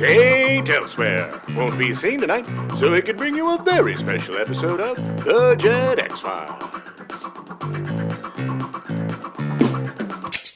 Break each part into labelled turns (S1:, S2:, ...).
S1: St. Elsewhere won't be seen tonight, so it can bring you a very special episode of The Gen X-Files.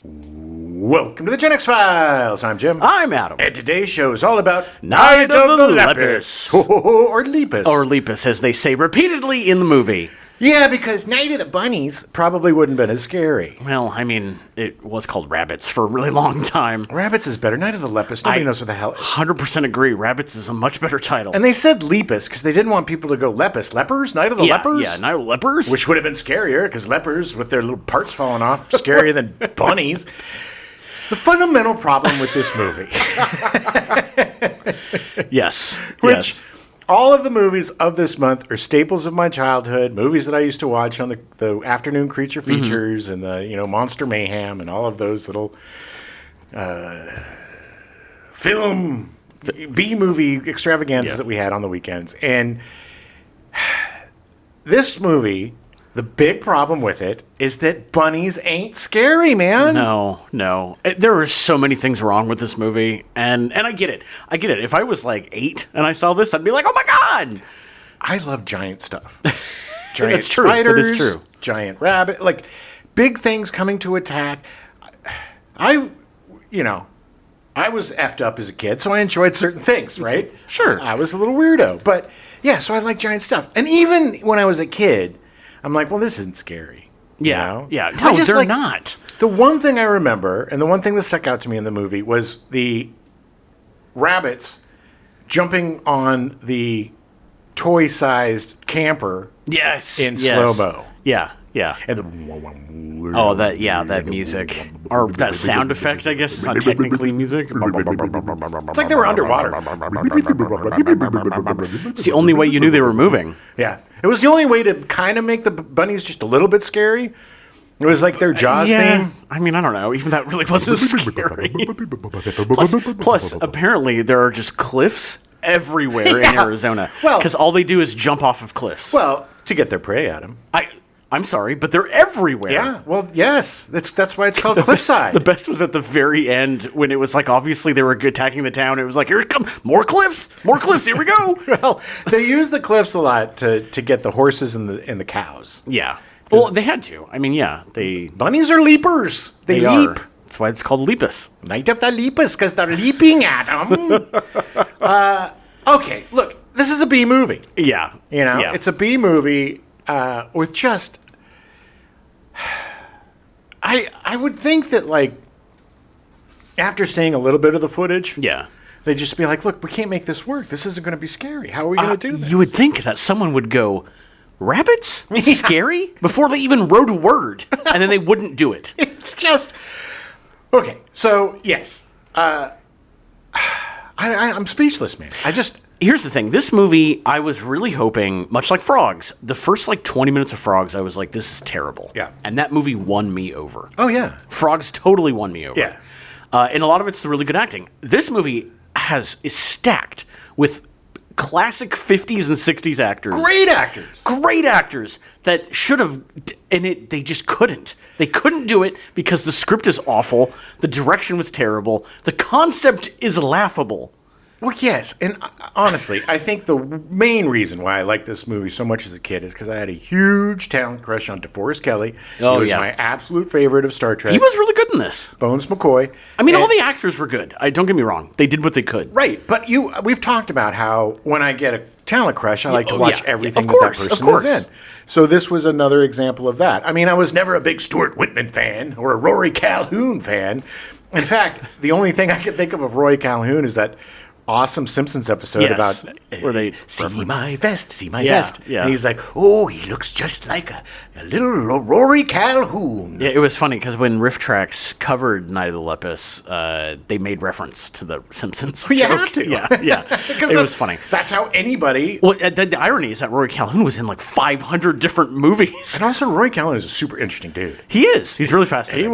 S1: Welcome to The Gen X-Files. I'm Jim.
S2: I'm Adam.
S1: And today's show is all about
S2: Night of the Lepus.
S1: Or Lepus.
S2: Or Lepus, as they say repeatedly in the movie.
S1: Yeah, because Night of the Bunnies probably wouldn't have been as scary.
S2: Well, I mean, it was called Rabbits for a really long time.
S1: Rabbits is better. Night of the Lepus, nobody knows what the hell it is.
S2: 100% agree. Rabbits is a much better title.
S1: And they said Lepus because they didn't want people to go Lepus. Lepers? Night of the Lepers?
S2: Yeah, Night of the Lepers.
S1: Which would have been scarier because lepers with their little parts falling off, scarier than bunnies. The fundamental problem with this movie.
S2: Yes.
S1: Which all of the movies of this month are staples of my childhood, movies that I used to watch on the afternoon creature features and the Monster Mayhem and all of those little film B-movie extravaganzas that we had on the weekends. And this movie, the big problem with it is that bunnies ain't scary, man.
S2: No. There are so many things wrong with this movie, and I get it. If I was like 8 and I saw this, I'd be like, oh my God!
S1: I love giant stuff. Giant
S2: That's true.
S1: spiders,
S2: that is true.
S1: Giant rabbit, like big things coming to attack. I was effed up as a kid, so I enjoyed certain things, right?
S2: Sure.
S1: I was a little weirdo, but yeah, so I like giant stuff. And even when I was a kid, I'm like, well, this isn't scary.
S2: Yeah. No,
S1: just,
S2: they're not.
S1: The one thing I remember, and the one thing that stuck out to me in the movie, was the rabbits jumping on the toy-sized camper in slow-mo.
S2: Yeah.
S1: And
S2: that music. Or that sound effect, I guess. It's not technically music.
S1: It's like they were underwater.
S2: It's the only way you knew they were moving.
S1: Yeah. It was the only way to kind of make the bunnies just a little bit scary. It was like their Jaws theme.
S2: I mean, I don't know. Even that really wasn't scary. Plus, apparently, there are just cliffs everywhere in Arizona.
S1: Well,
S2: because all they do is jump off of cliffs.
S1: Well, to get their prey at them.
S2: I'm sorry, but they're everywhere.
S1: Yeah, well, yes. That's why it's called Cliffside.
S2: The best was at the very end when it was like, obviously they were attacking the town. It was like, here it comes, more cliffs, here we go.
S1: Well, they use the cliffs a lot to get the horses and the cows.
S2: Yeah. Well, they had to. I mean,
S1: bunnies are leapers. They leap.
S2: That's why it's called Lepus.
S1: Night of the Lepus, because they're leaping at them. Okay, look, this is a B movie.
S2: Yeah.
S1: It's a B movie with just... I would think that, like, after seeing a little bit of the footage, they'd just be like, look, we can't make this work. This isn't going to be scary. How are we going to do this?
S2: You would think that someone would go, rabbits? Scary? Before they even wrote a word. And then they wouldn't do it.
S1: It's just... Okay, so, yes. I'm speechless, man.
S2: Here's the thing. This movie, I was really hoping, much like Frogs, the first 20 minutes of Frogs, I was like, this is terrible.
S1: Yeah.
S2: And that movie won me over.
S1: Oh, yeah.
S2: Frogs totally won me over.
S1: Yeah.
S2: And a lot of it's the really good acting. This movie is stacked with classic 50s and 60s actors.
S1: Great
S2: actors that should have, and they just couldn't. They couldn't do it because the script is awful, the direction was terrible, the concept is laughable.
S1: Well, yes, and honestly, I think the main reason why I liked this movie so much as a kid is because I had a huge talent crush on DeForest Kelley. He was my absolute favorite of Star Trek.
S2: He was really good in this.
S1: Bones McCoy.
S2: I mean, all the actors were good. Don't get me wrong. They did what they could.
S1: Right, but we've talked about how when I get a talent crush, I like to watch everything that person is in. So this was another example of that. I mean, I was never a big Stuart Whitman fan or a Rory Calhoun fan. In fact, the only thing I can think of Rory Calhoun is that awesome Simpsons episode about
S2: where they
S1: see my vest. Yeah. And he's like, oh, he looks just like a little Rory Calhoun.
S2: Yeah, it was funny because when Riff Tracks covered Night of the Lepus, they made reference to the Simpsons.
S1: You have to.
S2: Yeah. It was funny.
S1: That's how anybody...
S2: Well, the irony is that Rory Calhoun was in 500 different movies.
S1: And also, Rory Calhoun is a super interesting dude.
S2: He is. He's really fascinating.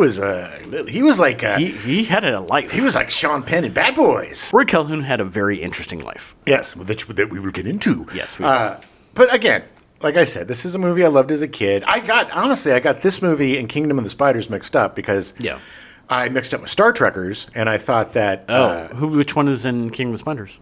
S1: He was like...
S2: he had a life.
S1: He was like Sean Penn in Bad Boys.
S2: Rory Calhoun had a very interesting life.
S1: Yes, that we will get into.
S2: Yes, we will.
S1: But again, like I said, this is a movie I loved as a kid. I got this movie and Kingdom of the Spiders mixed up because I mixed up my Star Trekkers, and I thought that...
S2: which one is in King of the Spiders?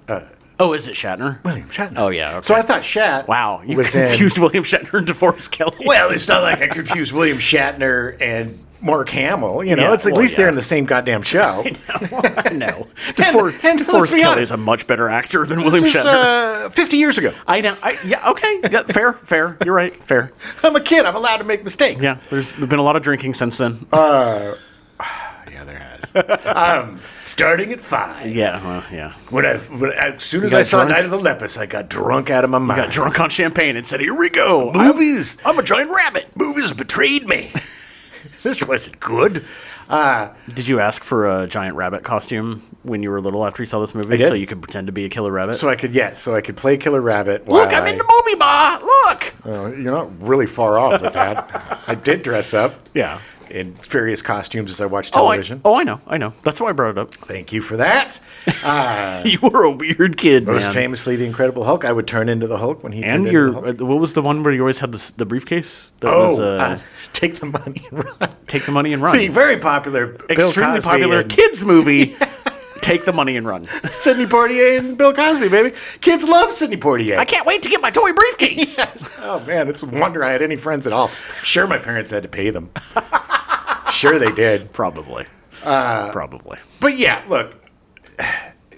S2: Is it Shatner?
S1: William Shatner.
S2: Oh, yeah. Okay.
S1: So I thought Shat
S2: you
S1: was
S2: confused William Shatner and DeForest Kelley.
S1: Well, it's not like I confused William Shatner and Mark Hamill. It's at least they're in the same goddamn show.
S2: I know.
S1: DeForest
S2: Kelley is a much better actor than William Shatner.
S1: 50 years ago.
S2: I know. Okay. Yeah, fair. You're right. Fair.
S1: I'm a kid. I'm allowed to make mistakes.
S2: Yeah, there's been a lot of drinking since then.
S1: Yeah, there has. Starting at 5.
S2: Yeah, well, yeah.
S1: As soon as I saw
S2: drunk?
S1: Night of the Lepus, I got drunk out of my mind.
S2: Got drunk on champagne and said, "Here we go,
S1: Movies.
S2: I'm a giant rabbit."
S1: Movies betrayed me. This wasn't good.
S2: Did you ask for a giant rabbit costume when you were little after you saw this movie,
S1: I did.
S2: so you could pretend to be a killer rabbit?
S1: So I could play Killer Rabbit.
S2: Look, I'm in the movie, Ma. Look.
S1: You're not really far off with that. I did dress up.
S2: Yeah.
S1: In various costumes as I watched television.
S2: I know. That's why I brought it up.
S1: Thank you for that.
S2: You were a weird kid,
S1: Most
S2: man.
S1: famously, the Incredible Hulk. I would turn into the Hulk when he
S2: And
S1: turned into the Hulk.
S2: what was the one where you always had the briefcase? That was,
S1: Take the Money and Run.
S2: Take the Money and Run.
S1: The very popular, Bill
S2: Extremely
S1: Cosby
S2: popular
S1: and
S2: kids movie. Take the Money and Run.
S1: Sidney Poitier and Bill Cosby, baby. Kids love Sidney Poitier.
S2: I can't wait to get my toy briefcase.
S1: Yes. Oh man, it's a wonder I had any friends at all. Sure, my parents had to pay them. Sure, they did.
S2: Probably.
S1: But yeah, look,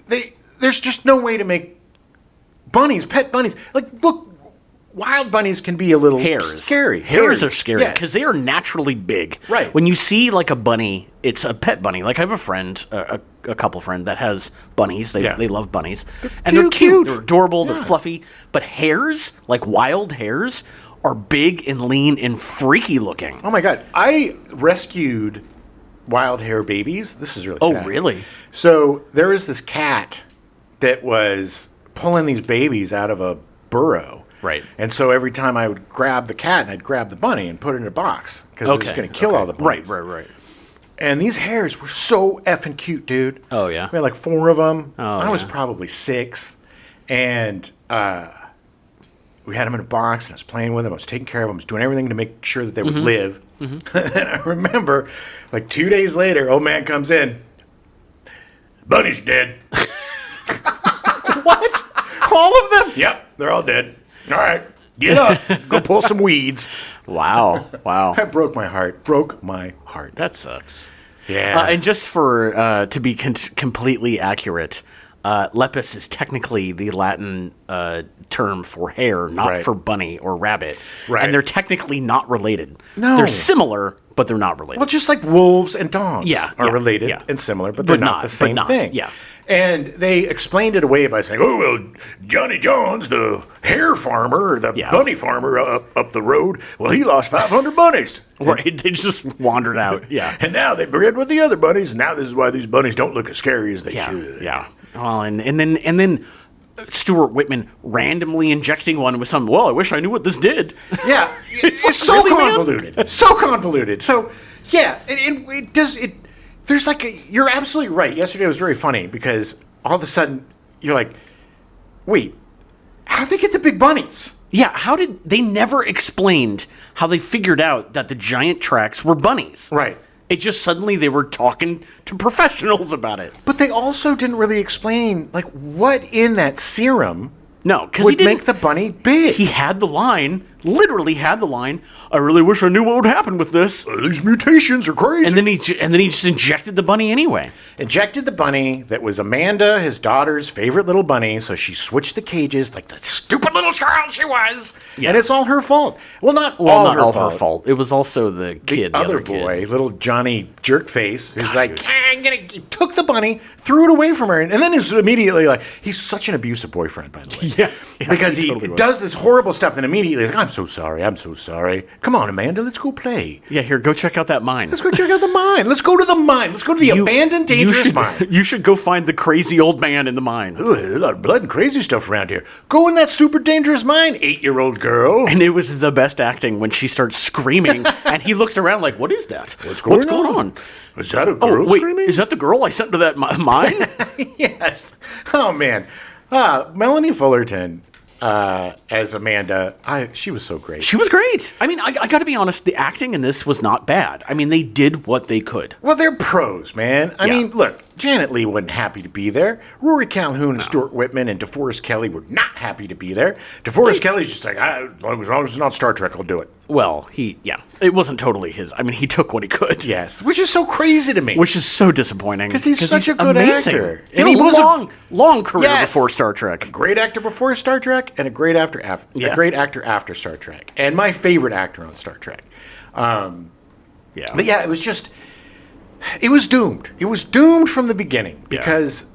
S1: there's just no way to make bunnies, pet bunnies. Like, look, wild bunnies can be a little scary.
S2: Hares are scary
S1: Yes.
S2: because they are naturally big.
S1: Right.
S2: When you see like a bunny, it's a pet bunny. Like I have a friend, a couple friend that has bunnies. They love bunnies, and they're cute. They're adorable. Yeah. They're fluffy. But hares, like wild hares, are big and lean and freaky looking.
S1: Oh my god! I rescued wild hare babies. This is really sad.
S2: Oh really?
S1: So there was this cat that was pulling these babies out of a burrow.
S2: Right.
S1: And so every time I would grab the cat and I'd grab the bunny and put it in a box because it was going to kill all the bunnies.
S2: Right.
S1: And these hares were so effing cute, dude.
S2: Oh, yeah?
S1: We had like 4 of them.
S2: Oh,
S1: I was probably 6. And we had them in a box, and I was playing with them. I was taking care of them. I was doing everything to make sure that they would live. Mm-hmm. And I remember, like 2 days later, old man comes in. Bunny's dead. What? All of them? Yep, they're all dead. All right, get up. Go pull some weeds.
S2: Wow.
S1: That broke my heart.
S2: That sucks.
S1: Yeah.
S2: And just for to be completely accurate, lepus is technically the Latin term for hare, not for bunny or rabbit.
S1: Right.
S2: And they're technically not related.
S1: No.
S2: They're similar, but they're not related.
S1: Well, just like wolves and dogs are related
S2: yeah.
S1: and similar, but they're not the same thing.
S2: Yeah.
S1: And they explained it away by saying, "Oh well, Johnny Jones, the hare farmer, or the bunny farmer up the road, well, he lost 500 bunnies."
S2: Right, they just wandered out. Yeah.
S1: And now they bred with the other bunnies. And now this is why these bunnies don't look as scary as they should.
S2: Yeah. Well, and then Stuart Whitman randomly injecting one with some. Well, I wish I knew what this did.
S1: Yeah, it's
S2: like,
S1: so
S2: really,
S1: convoluted. So convoluted. So yeah, it does it. There's you're absolutely right. Yesterday was very funny because all of a sudden you're like, wait, how'd they get the big bunnies?
S2: Yeah, how did they never explained how they figured out that the giant tracks were bunnies?
S1: Right.
S2: It just suddenly they were talking to professionals about it.
S1: But they also didn't really explain what in that serum
S2: because
S1: would make the bunny big.
S2: He had the line, literally had the line. I really wish I knew what would happen with this.
S1: These mutations are crazy.
S2: And then he just injected the bunny anyway.
S1: Injected the bunny that was Amanda, his daughter's favorite little bunny. So she switched the cages like the stupid little child she was. Yeah. And it's all her fault. Well, not all her fault.
S2: It was also the kid, the
S1: other boy, little Johnny Jerkface, who's he took the bunny, threw it away from her, and then he's immediately he's such an abusive boyfriend, by the way.
S2: Yeah.
S1: Because he totally does this horrible stuff, and immediately he's like, I'm so sorry. Come on, Amanda, let's go play.
S2: Yeah, here, go check out that mine.
S1: Let's go check out the mine. Let's go to the mine. Let's go to the abandoned, dangerous mine.
S2: You should go find the crazy old man in the mine.
S1: Ooh, there's a lot of blood and crazy stuff around here. Go in that super dangerous mine, 8-year-old girl.
S2: And it was the best acting when she starts screaming, and he looks around like, what is that?
S1: What's going on? Is that a girl screaming?
S2: Is that the girl I sent to that mine?
S1: Yes. Oh, man. Melanie Fullerton. as Amanda. She was so great.
S2: She was great. I mean, I got to be honest. The acting in this was not bad. I mean, they did what they could.
S1: Well, they're pros, man. I mean, look, Janet Leigh wasn't happy to be there. Rory Calhoun and Stuart Whitman and DeForest Kelley were not happy to be there. DeForest Kelley's just like, as long as it's not Star Trek, I'll do it.
S2: Well, it wasn't totally his. I mean, he took what he could.
S1: Yes, which is so crazy to me.
S2: Which is so disappointing.
S1: Because he's such a good actor.
S2: And he was long career before Star Trek.
S1: A great actor before Star Trek and a great actor after Star Trek. And my favorite actor on Star Trek. But yeah, it was just... It was doomed. It was doomed from the beginning. Because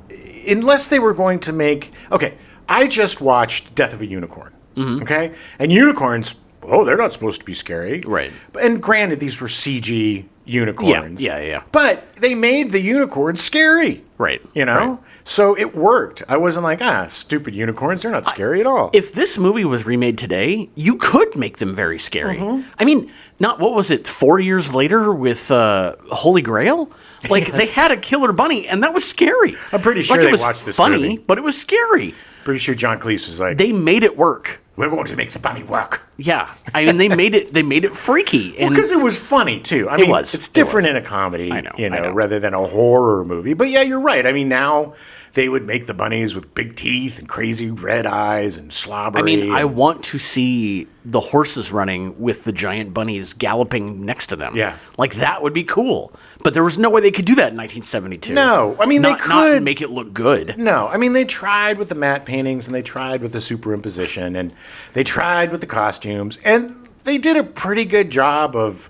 S1: unless they were going to make... Okay, I just watched Death of a Unicorn. Mm-hmm. Okay? And unicorns... Oh, they're not supposed to be scary.
S2: Right.
S1: And granted, these were CG unicorns.
S2: Yeah.
S1: But they made the unicorns scary.
S2: Right.
S1: You know? Right. So it worked. I wasn't like, stupid unicorns. They're not scary at all.
S2: If this movie was remade today, you could make them very scary. Mm-hmm. I mean, what was it, 4 years later with Holy Grail? Like, they had a killer bunny, and that was scary.
S1: I'm pretty sure they watched this
S2: funny,
S1: movie.
S2: But it was scary.
S1: Pretty sure John Cleese was like...
S2: They made it work.
S1: We're going to make the bunny work.
S2: Yeah, I mean they made it freaky. And
S1: because it was funny too. I mean, it's different in a comedy,
S2: I know.
S1: rather than a horror movie. But yeah, you're right. I mean, now they would make the bunnies with big teeth and crazy red eyes and slobbery.
S2: I mean, I want to see the horses running with the giant bunnies galloping next to them.
S1: Yeah,
S2: like that would be cool. But there was no way they could do that in 1972.
S1: No, I mean they could
S2: not make it look good.
S1: No, I mean they tried with the matte paintings and they tried with the superimposition and they tried with the costumes and they did a pretty good job of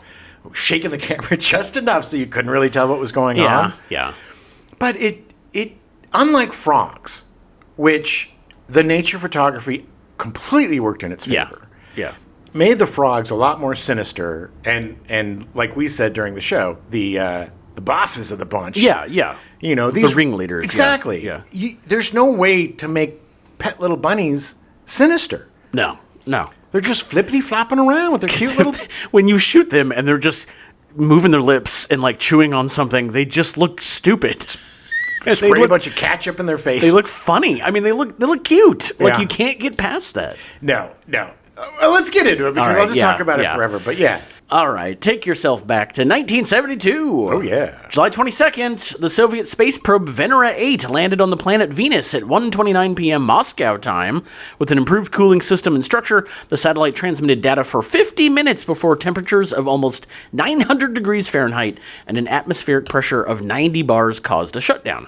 S1: shaking the camera just enough so you couldn't really tell what was going on.
S2: Yeah.
S1: But it unlike Frogs, which the nature photography completely worked in its favor.
S2: Yeah.
S1: Made the frogs a lot more sinister and like we said during the show, the bosses of the bunch.
S2: Yeah.
S1: You know, these
S2: the ringleaders.
S1: Exactly.
S2: Yeah.
S1: There's no way to make pet little bunnies sinister.
S2: No.
S1: They're just flippity flopping around with their cute little...
S2: When you shoot them and they're just moving their lips and like chewing on something, they just look stupid.
S1: Spray a bunch of ketchup in their face.
S2: They look funny. I mean, they look cute. Like you can't get past that.
S1: No. Well, let's get into it because I'll just talk about it forever. But yeah.
S2: All right, take yourself back to 1972.
S1: Oh, yeah.
S2: July 22nd, the Soviet space probe Venera 8 landed on the planet Venus at 1:29 p.m. Moscow time. With an improved cooling system and structure, the satellite transmitted data for 50 minutes before temperatures of almost 900 degrees Fahrenheit and an atmospheric pressure of 90 bars caused a shutdown.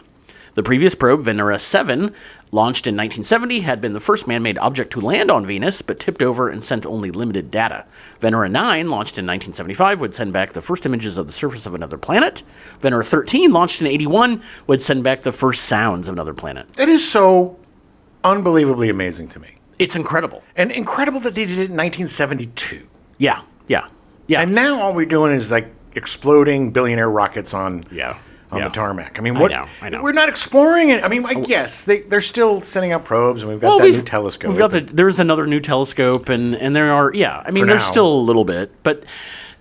S2: The previous probe, Venera 7, launched in 1970, had been the first man-made object to land on Venus, but tipped over and sent only limited data. Venera 9, launched in 1975, would send back the first images of the surface of another planet. Venera 13, launched in 81, would send back the first sounds of another planet.
S1: It is so unbelievably amazing to me.
S2: It's incredible.
S1: And incredible that they did it in 1972.
S2: Yeah.
S1: And now all we're doing is like exploding billionaire rockets on... on the tarmac. I mean, what? I know. We're not exploring it. I mean, I guess they're still sending out probes, and we've got that new telescope.
S2: There's another new telescope, and there are, I mean, there's still a little bit, but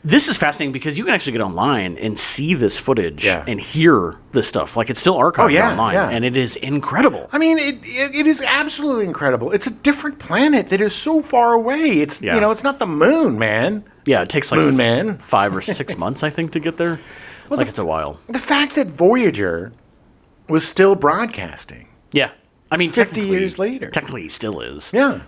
S2: this is fascinating because you can actually get online and see this footage and hear this stuff. Like, it's still archived online, and it is incredible.
S1: I mean, it is absolutely incredible. It's a different planet that is so far away. It's it's not the moon, man.
S2: Yeah, it takes like
S1: Moon Man.
S2: 5 or 6 months, I think, to get there. Well, it's a while.
S1: The fact that Voyager was still broadcasting.
S2: Yeah. I mean,
S1: 50 years later.
S2: Technically, he still is.
S1: Yeah.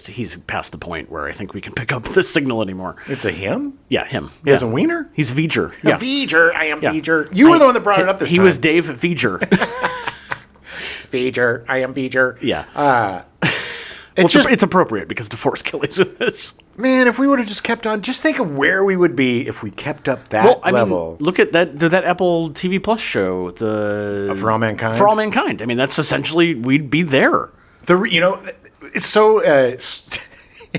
S2: He's past the point where I think we can pick up the signal anymore.
S1: It's a him?
S2: Yeah, him.
S1: He has a wiener?
S2: He's V'ger.
S1: Yeah. V'ger. I am V'ger. You were the one that brought it up this time.
S2: He was Dave V'ger.
S1: V'ger. I am V'ger.
S2: Yeah. It's appropriate because DeForest Kelley's in this.
S1: Man, if we would have just kept on, just think of where we would be if we kept up that level.
S2: Mean, look at that Apple TV Plus show,
S1: For All Mankind.
S2: For All Mankind. I mean, that's essentially we'd be there.
S1: It's so it's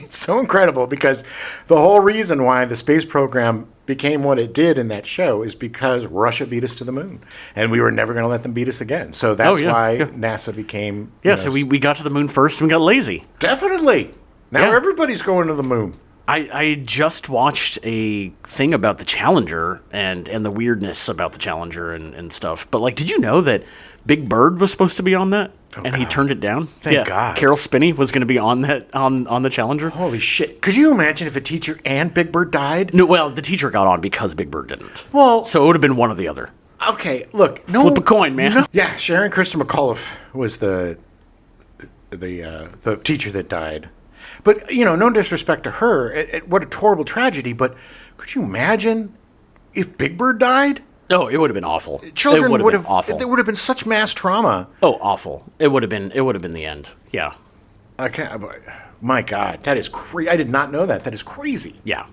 S1: so incredible because the whole reason why the space program became what it did in that show is because Russia beat us to the moon, and we were never going to let them beat us again. So that's why NASA became.
S2: So we got to the moon first and we got lazy.
S1: Definitely. Now everybody's going to the moon.
S2: I just watched a thing about the Challenger and the weirdness about the Challenger and stuff. But, like, did you know that Big Bird was supposed to be on that? And he turned it down?
S1: Thank God.
S2: Carol Spinney was going to be on that on the Challenger.
S1: Holy shit. Could you imagine if a teacher and Big Bird died?
S2: No, well, the teacher got on because Big Bird didn't.
S1: Well,
S2: so it would have been one or the other.
S1: Okay, look.
S2: Flip a coin, man.
S1: No. Yeah, Sharon Kristen McAuliffe was the teacher that died. But, no disrespect to her. What a horrible tragedy. But could you imagine if Big Bird died?
S2: Oh, it would have been awful.
S1: Children would have
S2: awful.
S1: There would have been such mass trauma.
S2: Oh, awful. It would have been the end. Yeah.
S1: Okay. My God, that is crazy. I did not know that. That is crazy.
S2: Yeah.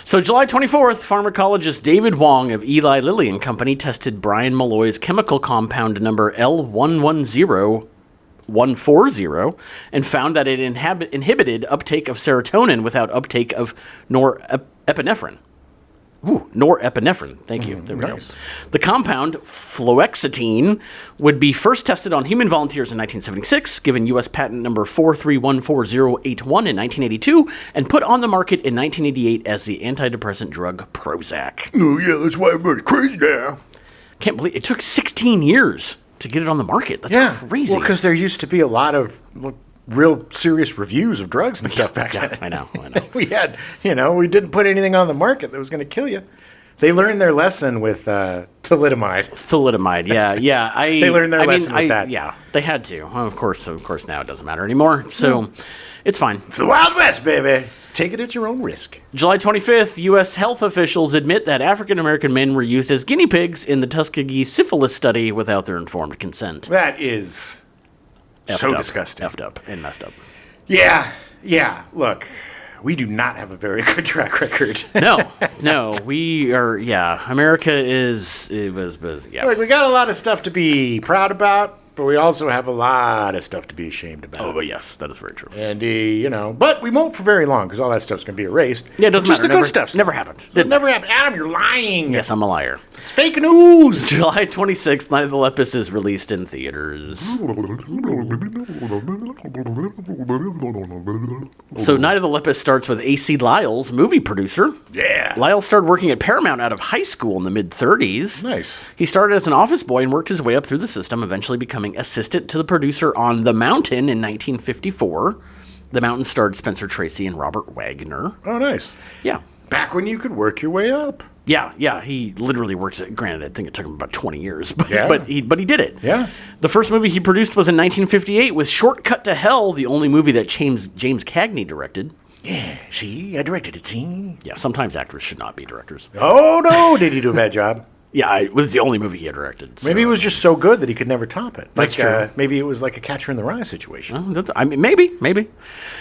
S2: So July 24th, pharmacologist David Wong of Eli Lilly and Company tested Brian Malloy's chemical compound number L110140 and found that it inhibited uptake of serotonin without uptake of norepinephrine. Norepinephrine. Thank you. There we go. The compound, fluoxetine, would be first tested on human volunteers in 1976, given U.S. patent number 4314081 in 1982, and put on the market in 1988 as the antidepressant drug Prozac.
S1: Oh, yeah, that's why everybody's crazy now.
S2: Can't believe it took 16 years to get it on the market. That's crazy.
S1: Well, because there used to be a lot of real serious reviews of drugs and stuff back then.
S2: I know.
S1: We had, we didn't put anything on the market that was going to kill you. They learned their lesson with thalidomide.
S2: Yeah.
S1: They learned their lesson with that.
S2: Yeah, they had to. Well, of course now it doesn't matter anymore. So it's fine.
S1: It's the Wild West, baby. Take it at your own risk.
S2: July 25th, U.S. health officials admit that African-American men were used as guinea pigs in the Tuskegee syphilis study without their informed consent.
S1: That is disgusting.
S2: Effed up and messed up.
S1: Yeah. Look, we do not have a very good track record.
S2: No, we are. Yeah, America is.
S1: Look, we got a lot of stuff to be proud about, but we also have a lot of stuff to be ashamed about.
S2: Oh, but yes, that is very true.
S1: And but we won't for very long because all that stuff's going to be erased.
S2: Yeah, it doesn't matter.
S1: Just the good stuff.
S2: Never happened.
S1: So it never happened. Adam, you're lying.
S2: Yes, I'm a liar.
S1: It's fake news.
S2: July 26th, Night of the Lepus is released in theaters. So Night of the Lepus starts with A.C. Lyles, movie producer.
S1: Yeah.
S2: Lyles started working at Paramount out of high school in the mid-30s.
S1: Nice.
S2: He started as an office boy and worked his way up through the system, eventually becoming assistant to the producer on The Mountain in 1954. The Mountain starred Spencer Tracy and Robert Wagner.
S1: Oh, nice.
S2: Yeah.
S1: Back when you could work your way up.
S2: Yeah, he literally worked it. Granted, I think it took him about 20 years, but he did it.
S1: Yeah.
S2: The first movie he produced was in 1958 with Shortcut to Hell, the only movie that James Cagney directed.
S1: Yeah, see? I directed it, see?
S2: Yeah, sometimes actors should not be directors.
S1: Oh, no. Did he do a bad job?
S2: Yeah, it was the only movie he had directed. So.
S1: Maybe it was just so good that he could never top it.
S2: That's true.
S1: Maybe it was like a Catcher in the Rye situation.
S2: Maybe.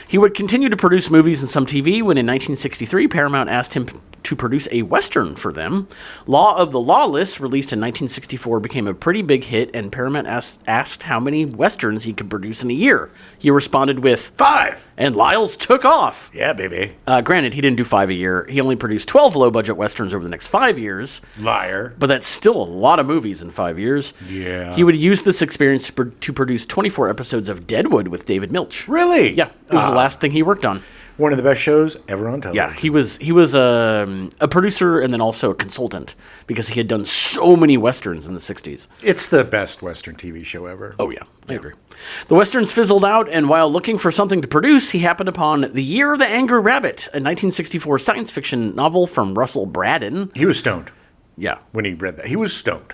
S2: He would continue to produce movies and some TV when in 1963 Paramount asked him to produce a Western for them. Law of the Lawless, released in 1964, became a pretty big hit, and Paramount asked how many Westerns he could produce in a year. He responded with
S1: 5,
S2: and Lyles took off.
S1: Yeah, baby.
S2: Granted, he didn't do 5 a year. He only produced 12 low-budget Westerns over the next 5 years.
S1: Liar.
S2: But that's still a lot of movies in 5 years.
S1: Yeah.
S2: He would use this experience to produce 24 episodes of Deadwood with David Milch.
S1: Really?
S2: Yeah, it was the last thing he worked on.
S1: One of the best shows ever on television.
S2: Yeah, he was a producer and then also a consultant because he had done so many Westerns in the 60s.
S1: It's the best Western TV show ever.
S2: Oh, yeah, I agree. The Westerns fizzled out, and while looking for something to produce, he happened upon The Year of the Angry Rabbit, a 1964 science fiction novel from Russell Braddon.
S1: He was stoned.
S2: Yeah.
S1: When he read that. He was stoned.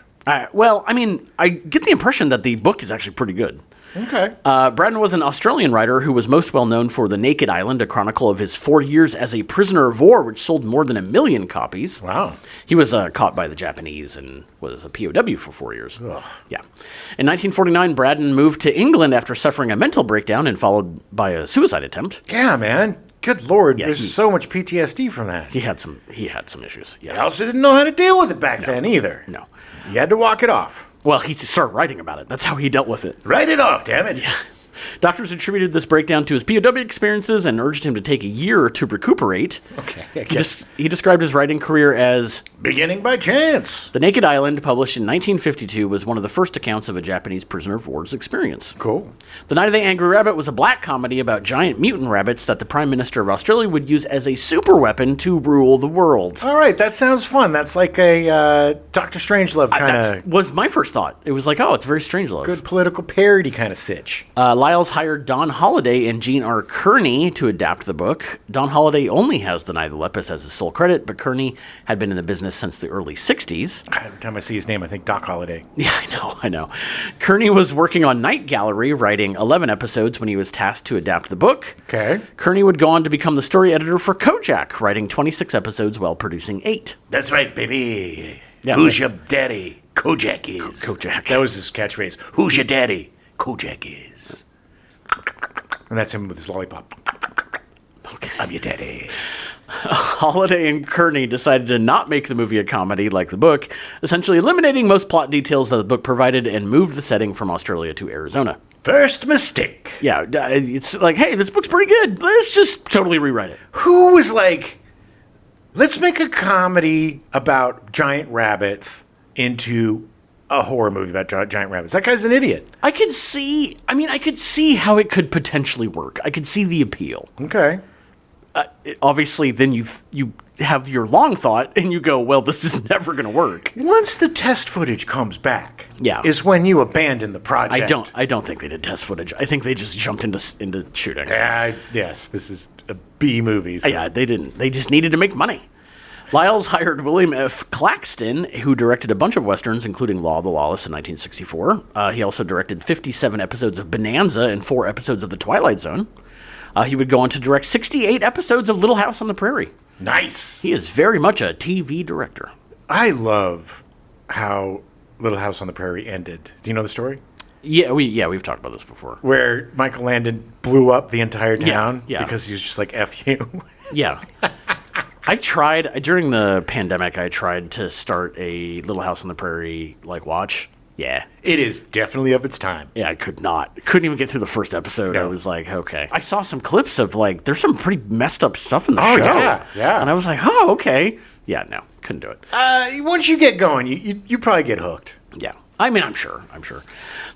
S2: Well, I mean, I get the impression that the book is actually pretty good.
S1: Okay.
S2: Braddon was an Australian writer who was most well known for The Naked Island, a chronicle of his 4 years as a prisoner of war, which sold more than 1 million copies.
S1: Wow.
S2: He was caught by the Japanese and was a POW for 4 years.
S1: Ugh.
S2: Yeah. In 1949, Braddon moved to England after suffering a mental breakdown and followed by a suicide attempt.
S1: Yeah, man. Good Lord. Yeah, there's so much PTSD from that.
S2: He had some issues. Yeah.
S1: He also didn't know how to deal with it back then either.
S2: No.
S1: He had to walk it off.
S2: Well, he started writing about it. That's how he dealt with it.
S1: Write it off, damn it.
S2: Yeah. Doctors attributed this breakdown to his POW experiences and urged him to take a year to recuperate.
S1: Okay.
S2: He described his writing career as
S1: beginning by chance.
S2: The Naked Island, published in 1952, was one of the first accounts of a Japanese prisoner of war's experience.
S1: Cool.
S2: The Night of the Angry Rabbit was a black comedy about giant mutant rabbits that the Prime Minister of Australia would use as a super weapon to rule the world.
S1: All right, that sounds fun. That's like a Dr. Strangelove kind of...
S2: That was my first thought. It was like, oh, it's very Strangelove.
S1: Good political parody kind of sitch.
S2: Lyles hired Don Holliday and Gene R. Kearney to adapt the book. Don Holliday only has The Night of the Lepus as his sole credit, but Kearney had been in the business since the early 60s.
S1: Every time I see his name, I think Doc Holliday.
S2: Yeah, I know. Kearney was working on Night Gallery, writing 11 episodes when he was tasked to adapt the book.
S1: Okay.
S2: Kearney would go on to become the story editor for Kojak, writing 26 episodes while producing 8.
S1: That's right, baby.
S2: Yeah,
S1: Who's your daddy? Kojak is.
S2: Kojak.
S1: That was his catchphrase. Who's your daddy? Kojak is. And that's him with his lollipop.
S2: Okay.
S1: I'm your daddy.
S2: Holliday and Kearney decided to not make the movie a comedy like the book, essentially eliminating most plot details that the book provided and moved the setting from Australia to Arizona.
S1: First mistake.
S2: Yeah, it's like, hey, this book's pretty good. Let's just totally rewrite it.
S1: Who was like, let's make a comedy about giant rabbits into a horror movie about giant rabbits? That guy's an idiot.
S2: I could see how it could potentially work. I could see the appeal.
S1: Okay.
S2: Obviously, then you have your long thought and you go, well, this is never going to work.
S1: Once the test footage comes back,
S2: yeah,
S1: is when you abandon the project.
S2: I don't think they did test footage. I think they just jumped into shooting.
S1: Yes, this is a B movie. So.
S2: Yeah, they didn't. They just needed to make money. Lyles hired William F. Claxton, who directed a bunch of westerns, including Law of the Lawless in 1964. He also directed 57 episodes of Bonanza and 4 episodes of The Twilight Zone. He would go on to direct 68 episodes of Little House on the Prairie.
S1: Nice.
S2: He is very much a TV director.
S1: I love how Little House on the Prairie ended. Do you know the story?
S2: Yeah, we've talked about this before.
S1: Where Michael Landon blew up the entire town
S2: because
S1: he was just like, F you.
S2: Yeah. I tried, during the pandemic, I tried to start a Little House on the Prairie, watch. Yeah.
S1: It is definitely of its time.
S2: Yeah, I couldn't even get through the first episode.
S1: No.
S2: I was like, okay. I saw some clips of, there's some pretty messed up stuff in the show.
S1: Yeah.
S2: And I was like, oh, okay. Yeah, no, couldn't do it.
S1: Once you get going, you probably get hooked.
S2: Yeah. I mean, I'm sure.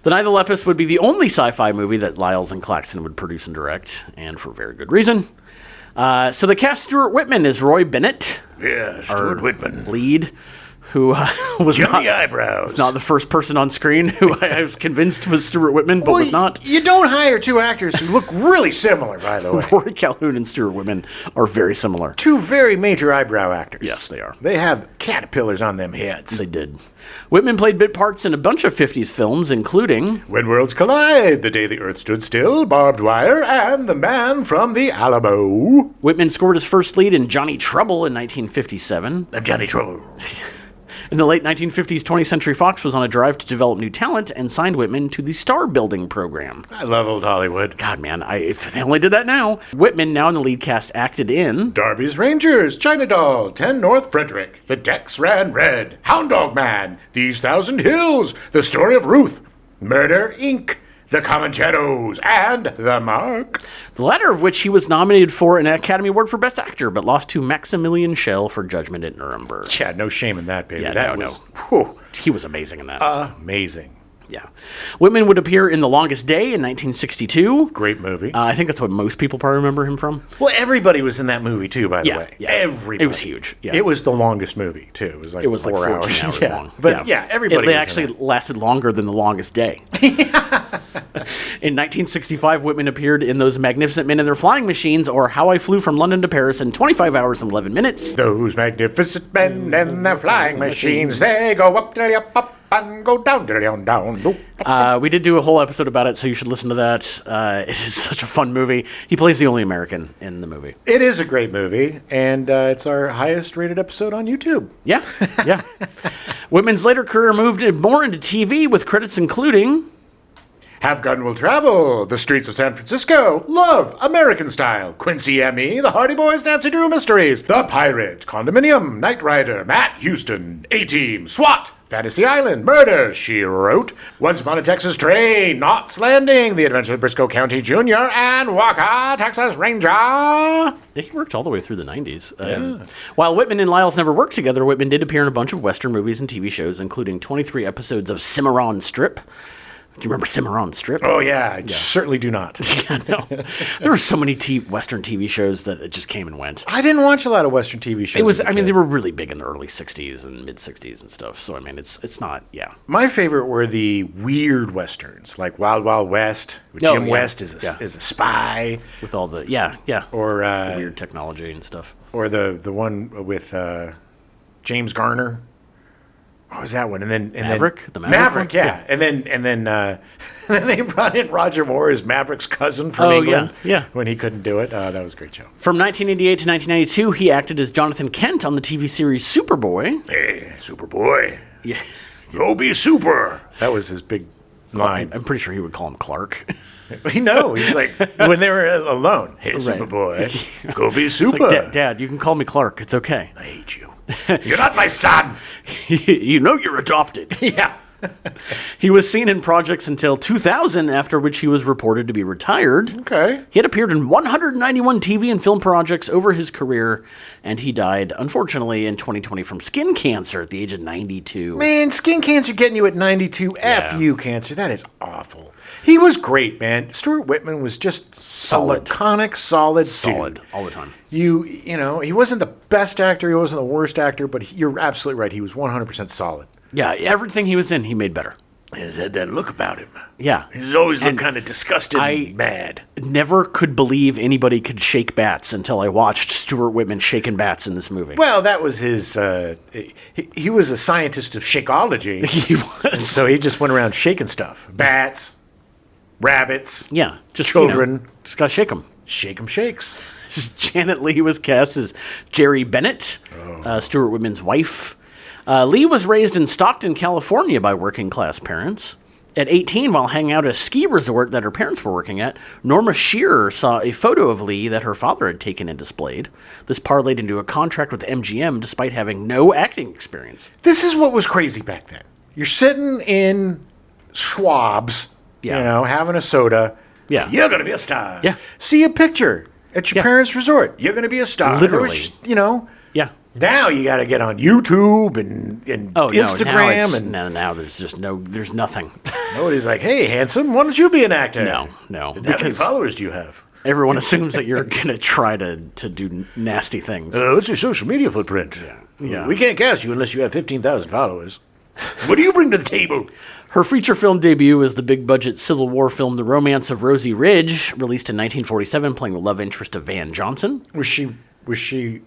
S2: The Night of the Lepus would be the only sci-fi movie that Lyles and Claxton would produce and direct, and for very good reason. So the cast, Stuart Whitman is Roy Bennett.
S1: Yeah, Stuart Whitman.
S2: Lead, who was
S1: Johnny Eyebrows.
S2: Not the first person on screen who I was convinced was Stuart Whitman, but was not.
S1: You don't hire 2 actors who look really similar, by the way.
S2: Rory Calhoun and Stuart Whitman are very similar.
S1: 2 very major eyebrow actors.
S2: Yes, they are.
S1: They have caterpillars on them heads.
S2: They did. Whitman played bit parts in a bunch of 50s films, including
S1: When Worlds Collide, The Day the Earth Stood Still, Barbed Wire, and The Man from the Alamo.
S2: Whitman scored his first lead in Johnny Trouble in 1957.
S1: Johnny Trouble.
S2: In the late 1950s, 20th Century Fox was on a drive to develop new talent and signed Whitman to the Star Building program.
S1: I love old Hollywood.
S2: God, man, if they only did that now. Whitman, now in the lead cast, acted in
S1: Darby's Rangers, China Doll, 10 North Frederick, The Decks Ran Red, Hound Dog Man, These Thousand Hills, The Story of Ruth, Murder, Inc., The Comancheros, and The Mark.
S2: The latter of which he was nominated for an Academy Award for Best Actor, but lost to Maximilian Schell for Judgment at Nuremberg.
S1: Yeah, no shame in that, baby.
S2: Yeah,
S1: no. Whew.
S2: He was amazing in that.
S1: Amazing.
S2: Yeah. Whitman would appear in The Longest Day in 1962.
S1: Great movie.
S2: I think that's what most people probably remember him from.
S1: Well, everybody was in that movie, too, by the way.
S2: Yeah.
S1: Everybody.
S2: It was huge. Yeah.
S1: It was the longest movie, too. It was like 4 hours.
S2: 14 hours long.
S1: But everybody
S2: It actually lasted longer than The Longest Day. In 1965, Whitman appeared in Those Magnificent Men and Their Flying Machines, or How I Flew from London to Paris in 25 hours and 11 minutes.
S1: Those magnificent men and their flying machines, they go up, up, and go down, down.
S2: We did do a whole episode about it, so you should listen to that. It is such a fun movie. He plays the only American in the movie.
S1: It is a great movie, and it's our highest rated episode on YouTube.
S2: Yeah. Whitman's later career moved more into TV, with credits including
S1: Have Gun Will Travel, The Streets of San Francisco, Love, American Style, Quincy M.E., The Hardy Boys, Nancy Drew Mysteries, The Pirate, Condominium, Knight Rider, Matt Houston, A-Team, SWAT, Fantasy Island, Murder, She Wrote, Once Upon a Texas Train, Knots Landing, The Adventures of Briscoe County Jr., and Walker, Texas Ranger.
S2: Yeah, he worked all the way through the 90s. While Whitman and Lyles never worked together, Whitman did appear in a bunch of Western movies and TV shows, including 23 episodes of Cimarron Strip. Do you remember Cimarron Strip?
S1: Oh, yeah. I certainly do not.
S2: Yeah, no. There were so many Western TV shows that it just came and went.
S1: I didn't watch a lot of Western TV shows.
S2: They were really big in the early 60s and mid-60s and stuff. So, I mean, it's not,
S1: My favorite were the weird Westerns, like Wild Wild West, with Jim West is a spy.
S2: With all the,
S1: Or
S2: the weird technology and stuff. Or
S1: the one with James Garner. What was that one? And then
S2: Maverick?
S1: The Maverick, yeah. And then they brought in Roger Moore as Maverick's cousin from England. When he couldn't do it. That was a great show.
S2: From 1988 to 1992, he acted as Jonathan Kent on the TV series Superboy.
S1: Hey, Superboy.
S2: Yeah.
S1: Go be super. That was his big line.
S2: I'm pretty sure he would call him Clark.
S1: He's like, when they were alone, hey, Superboy, go be super.
S2: Like, Dad, you can call me Clark. It's okay.
S1: I hate you. You're not my son.
S2: You know you're adopted.
S1: Yeah.
S2: He was seen in projects until 2000, after which he was reported to be retired.
S1: Okay.
S2: He had appeared in 191 TV and film projects over his career, and he died, unfortunately, in 2020 from skin cancer at the age of 92.
S1: Man, skin cancer getting you at 92. F you, cancer. That is awful. He was great, man. Stuart Whitman was just solid. A laconic, solid dude.
S2: All the time.
S1: You know, he wasn't the best actor, he wasn't the worst actor, but you're absolutely right. He was 100% solid.
S2: Yeah, everything he was in, he made better.
S1: He had that look about him.
S2: Yeah.
S1: He's always looked kind of disgusted and mad.
S2: Never could believe anybody could shake bats until I watched Stuart Whitman shaking bats in this movie.
S1: Well, that was his... he was a scientist of shakeology.
S2: He was.
S1: And so he just went around shaking stuff. Bats, rabbits,
S2: just
S1: children.
S2: Just gotta shake them.
S1: Shake 'em shakes.
S2: Janet Leigh was cast as Jerry Bennett, Stuart Whitman's wife. Leigh was raised in Stockton, California by working-class parents. At 18, while hanging out at a ski resort that her parents were working at, Norma Shearer saw a photo of Leigh that her father had taken and displayed. This parlayed into a contract with MGM despite having no acting experience.
S1: This is what was crazy back then. You're sitting in Schwab's, having a soda.
S2: Yeah.
S1: You're going to be a star.
S2: Yeah.
S1: See a picture at your parents' resort. You're going to be a star.
S2: Literally.
S1: Yeah. Now you got to get on YouTube and Instagram.
S2: Now there's just there's nothing.
S1: Nobody's like, hey, handsome, why don't you be an actor?
S2: No.
S1: How many followers do you have?
S2: Everyone assumes that you're going to try to do nasty things.
S1: What's your social media footprint?
S2: Yeah.
S1: We can't cast you unless you have 15,000 followers. What do you bring to the table?
S2: Her feature film debut was the big-budget Civil War film The Romance of Rosie Ridge, released in 1947, playing the love interest of Van Johnson.
S1: Was she...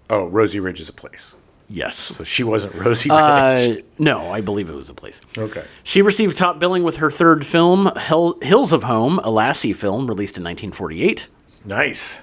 S1: Oh, Rosie Ridge is a place.
S2: Yes.
S1: So she wasn't Rosie Ridge?
S2: No, I believe it was a place.
S1: Okay.
S2: She received top billing with her third film, Hills of Home, a Lassie film, released in 1948.
S1: Nice.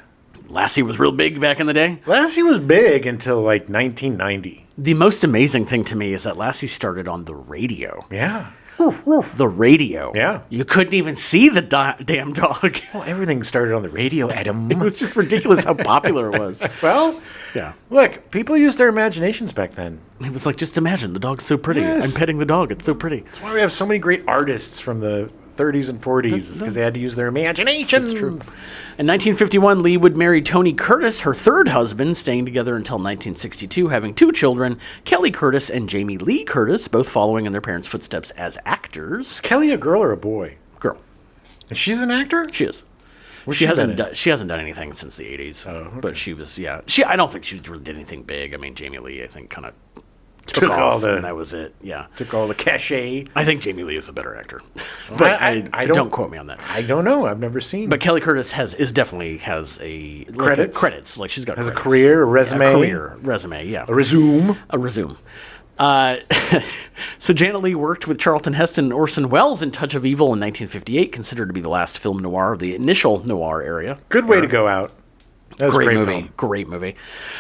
S2: Lassie was real big back in the day.
S1: Lassie was big until, 1990.
S2: The most amazing thing to me is that Lassie started on the radio.
S1: Yeah.
S2: The radio.
S1: Yeah.
S2: You couldn't even see the damn dog.
S1: Well, everything started on the radio, Adam.
S2: It was just ridiculous how popular it was.
S1: Well,
S2: yeah.
S1: Look, people used their imaginations back then.
S2: It was like, just imagine, the dog's so pretty.
S1: Yes.
S2: I'm petting the dog. It's so pretty. That's
S1: why we have so many great artists from the 30s and 40s, because they had to use their imaginations.
S2: That's true. In 1951, Leigh would marry Tony Curtis, her third husband, staying together until 1962, having two children, Kelly Curtis and Jamie Lee Curtis, both following in their parents' footsteps as actors.
S1: Is Kelly a girl or a boy?
S2: Girl.
S1: And she's an actor?
S2: She is. She hasn't done anything since the 80s. Oh, okay. But she was, I don't think she really did anything big. I mean, Jamie Lee, I think, kind of took off, and that was it. Yeah,
S1: took all the cachet.
S2: I think Jamie Lee is a better actor, but I don't quote me on that.
S1: I don't know. I've never seen.
S2: But Kelly Curtis definitely has a credits. Like she's got
S1: a career, a resume,
S2: yeah,
S1: a resume.
S2: So Janet Leigh worked with Charlton Heston and Orson Welles in Touch of Evil in 1958, considered to be the last film noir of the initial noir era.
S1: Good way to go out. That was
S2: Great
S1: a
S2: movie.
S1: film.
S2: Great movie.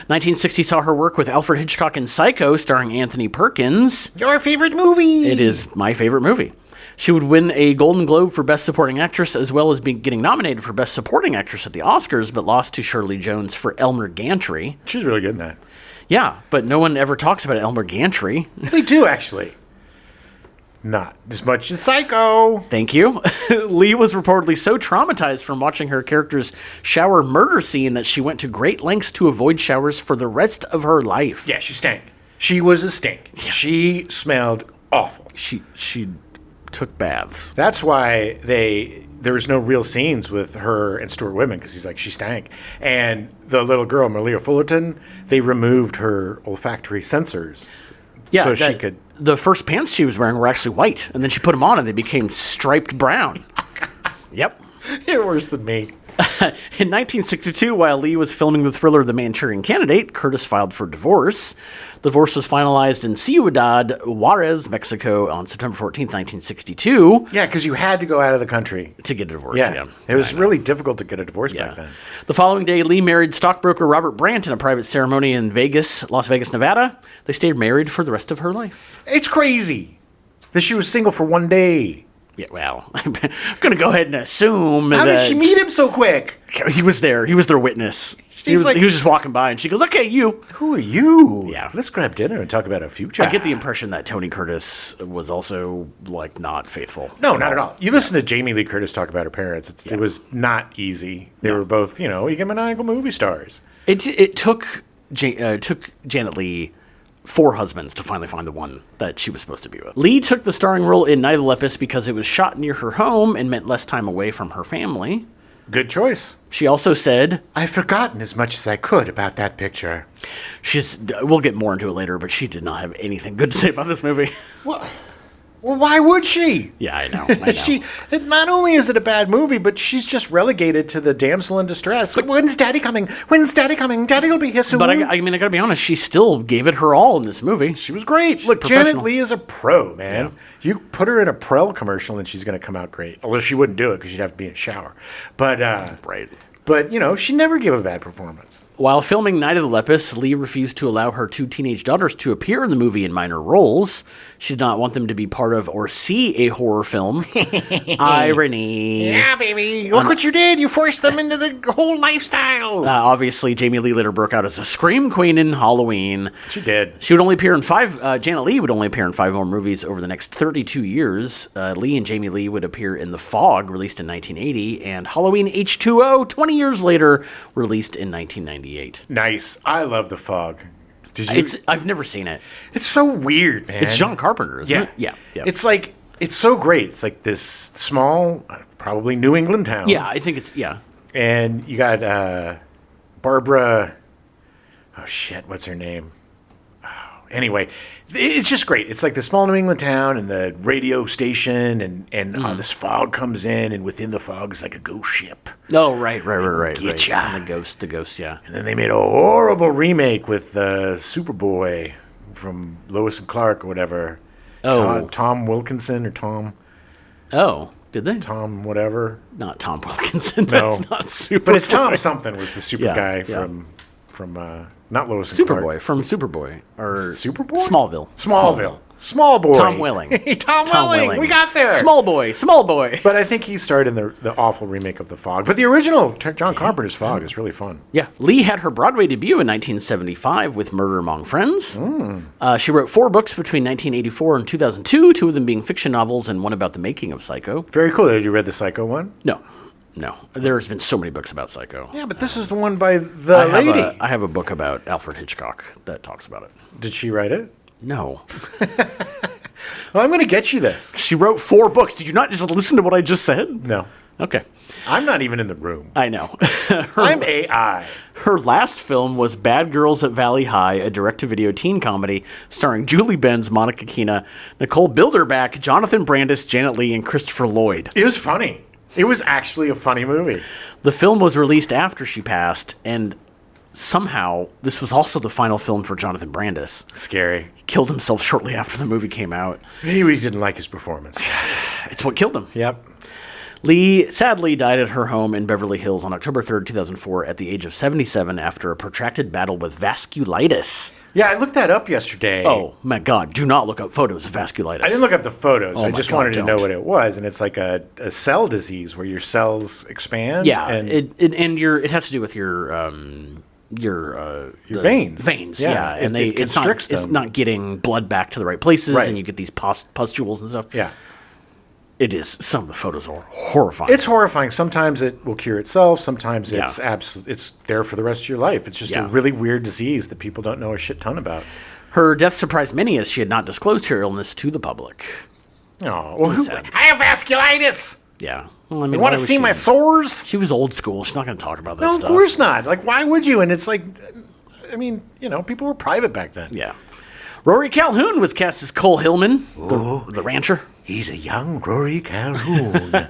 S2: 1960 saw her work with Alfred Hitchcock in Psycho, starring Anthony Perkins.
S1: Your favorite movie.
S2: It is my favorite movie. She would win a Golden Globe for Best Supporting Actress, as well as getting nominated for Best Supporting Actress at the Oscars, but lost to Shirley Jones for Elmer Gantry.
S1: She's really good in that.
S2: Yeah, but no one ever talks about Elmer Gantry.
S1: They do, actually. Not as much as Psycho.
S2: Thank you. Leigh was reportedly so traumatized from watching her character's shower murder scene that she went to great lengths to avoid showers for the rest of her life.
S1: Yeah, she stank. She was a stink. Yeah. She smelled awful.
S2: She took baths.
S1: That's why there was no real scenes with her and Stuart Whitman, because he's like, she stank. And the little girl, Malia Fullerton, they removed her olfactory sensors.
S2: Yeah,
S1: so she could.
S2: The first pants she was wearing were actually white, and then she put them on and they became striped brown. Yep.
S1: You're worse than me.
S2: In 1962, while Leigh was filming the thriller The Manchurian Candidate, Curtis filed for divorce. Divorce was finalized in Ciudad Juarez, Mexico on September 14th, 1962.
S1: Yeah, because you had to go out of the country
S2: to get a divorce.
S1: Yeah. It was really difficult to get a divorce back then.
S2: The following day, Leigh married stockbroker Robert Brandt in a private ceremony in Las Vegas, Nevada. They stayed married for the rest of her life.
S1: It's crazy that she was single for one day.
S2: Yeah, well, I'm going to go ahead and assume
S1: How did she meet him so quick?
S2: He was there. He was their witness. He was just walking by, and she goes, okay, you.
S1: Who are you?
S2: Yeah.
S1: Let's grab dinner and talk about our future.
S2: I get the impression that Tony Curtis was also, not faithful.
S1: No, not at all. You listen to Jamie Lee Curtis talk about her parents. It was not easy. They were both, egomaniacal movie stars.
S2: It took Janet Leigh 4 husbands to finally find the one that she was supposed to be with. Leigh took the starring role in Night of the Lepus because it was shot near her home and meant less time away from her family.
S1: Good choice.
S2: She also said,
S1: I've forgotten as much as I could about that picture.
S2: We'll get more into it later, but she did not have anything good to say about this movie.
S1: What? Well, why would she?
S2: Yeah, I know.
S1: Not only is it a bad movie, but she's just relegated to the damsel in distress. But when's Daddy coming? When's Daddy coming? Daddy will be here soon.
S2: But I gotta be honest, she still gave it her all in this movie.
S1: She was great. Look, Janet Leigh is a pro, man. Yeah. You put her in a Prel commercial and she's going to come out great. Although she wouldn't do it because she'd have to be in a shower. But,
S2: right.
S1: But, she never gave a bad performance.
S2: While filming Night of the Lepus, Leigh refused to allow her 2 teenage daughters to appear in the movie in minor roles. She did not want them to be part of or see a horror film. Irony.
S1: Yeah, baby. Look what you did. You forced them into the whole lifestyle.
S2: Obviously, Jamie Lee later broke out as a scream queen in Halloween.
S1: She did.
S2: She would only appear in 5... Janet Leigh would only appear in 5 more movies over the next 32 years. Leigh and Jamie Lee would appear in The Fog, released in 1980, and Halloween H2O, 20 years later, released in 1998.
S1: Nice. I love The Fog. Did you?
S2: I've never seen it.
S1: It's so weird, man.
S2: It's John Carpenter, isn't it?
S1: Yeah. It's like, it's so great. It's like this small, probably New England town.
S2: Yeah, I think it's,
S1: And you got Barbara, oh shit, what's her name? Anyway, it's just great. It's like the small New England town and the radio station, and this fog comes in, and within the fog is like a ghost ship.
S2: Oh, right.
S1: Get ya.
S2: And the ghost, yeah.
S1: And then they made a horrible remake with Superboy from Lois and Clark or whatever.
S2: Oh.
S1: Tom Wilkinson or Tom.
S2: Oh, did they?
S1: Tom whatever.
S2: Not Tom Wilkinson.
S1: No.
S2: That's not Superboy.
S1: But it's Tom something was the super guy
S2: yeah.
S1: from not Lois and Clark.
S2: Superboy from Superboy or
S1: Superboy?
S2: Smallville.
S1: Small boy.
S2: Tom Welling.
S1: Tom Welling. We got there.
S2: Small boy.
S1: But I think he starred in the awful remake of The Fog. But the original John Carpenter's Fog is really fun.
S2: Yeah. Leigh had her Broadway debut in 1975 with Murder Among Friends. She wrote 4 books between 1984 and 2002, 2 of them being fiction novels and one about the making of Psycho.
S1: Very cool. Have you read the Psycho one?
S2: No. There's been so many books about Psycho.
S1: Yeah, but this is the one by the lady.
S2: I have a book about Alfred Hitchcock that talks about it.
S1: Did she write it?
S2: No.
S1: Well, I'm going to get you this.
S2: She wrote 4 books. Did you not just listen to what I just said?
S1: No.
S2: Okay.
S1: I'm not even in the room.
S2: I know.
S1: I'm AI.
S2: Her last film was Bad Girls at Valley High, a direct-to-video teen comedy starring Julie Benz, Monica Keena, Nicole Bilderback, Jonathan Brandis, Janet Leigh, and Christopher Lloyd.
S1: It was funny. It was actually a funny movie.
S2: The film was released after she passed, and somehow this was also the final film for Jonathan Brandis.
S1: Scary.
S2: He killed himself shortly after the movie came out.
S1: He didn't like his performance.
S2: It's what killed him.
S1: Yep.
S2: Leigh sadly died at her home in Beverly Hills on October 3rd, 2004, at the age of 77 after a protracted battle with vasculitis.
S1: Yeah, I looked that up yesterday.
S2: Oh, my God. Do not look up photos of vasculitis.
S1: I didn't look up the photos.
S2: Oh
S1: I just wanted to know what it was. And it's like a cell disease where your cells expand.
S2: Yeah,
S1: and
S2: it has to do with your
S1: veins.
S2: Veins, yeah. And
S1: it constricts them.
S2: It's not getting blood back to the right places,
S1: Right.
S2: and you get these pustules and stuff.
S1: Yeah.
S2: It is. Some of the photos are horrifying.
S1: It's horrifying. Sometimes it will cure itself. Sometimes it's there for the rest of your life. It's just a really weird disease that people don't know a shit ton about.
S2: Her death surprised many as she had not disclosed her illness to the public.
S1: Oh, well, I have vasculitis.
S2: Yeah. Well, I mean,
S1: You want to see my sores?
S2: She was old school. She's not going to talk about that
S1: No,
S2: stuff.
S1: of course not. Like, why would you? And it's like, I mean, people were private back then.
S2: Yeah. Rory Calhoun was cast as Cole Hillman, the rancher.
S1: He's a young Rory Calhoun.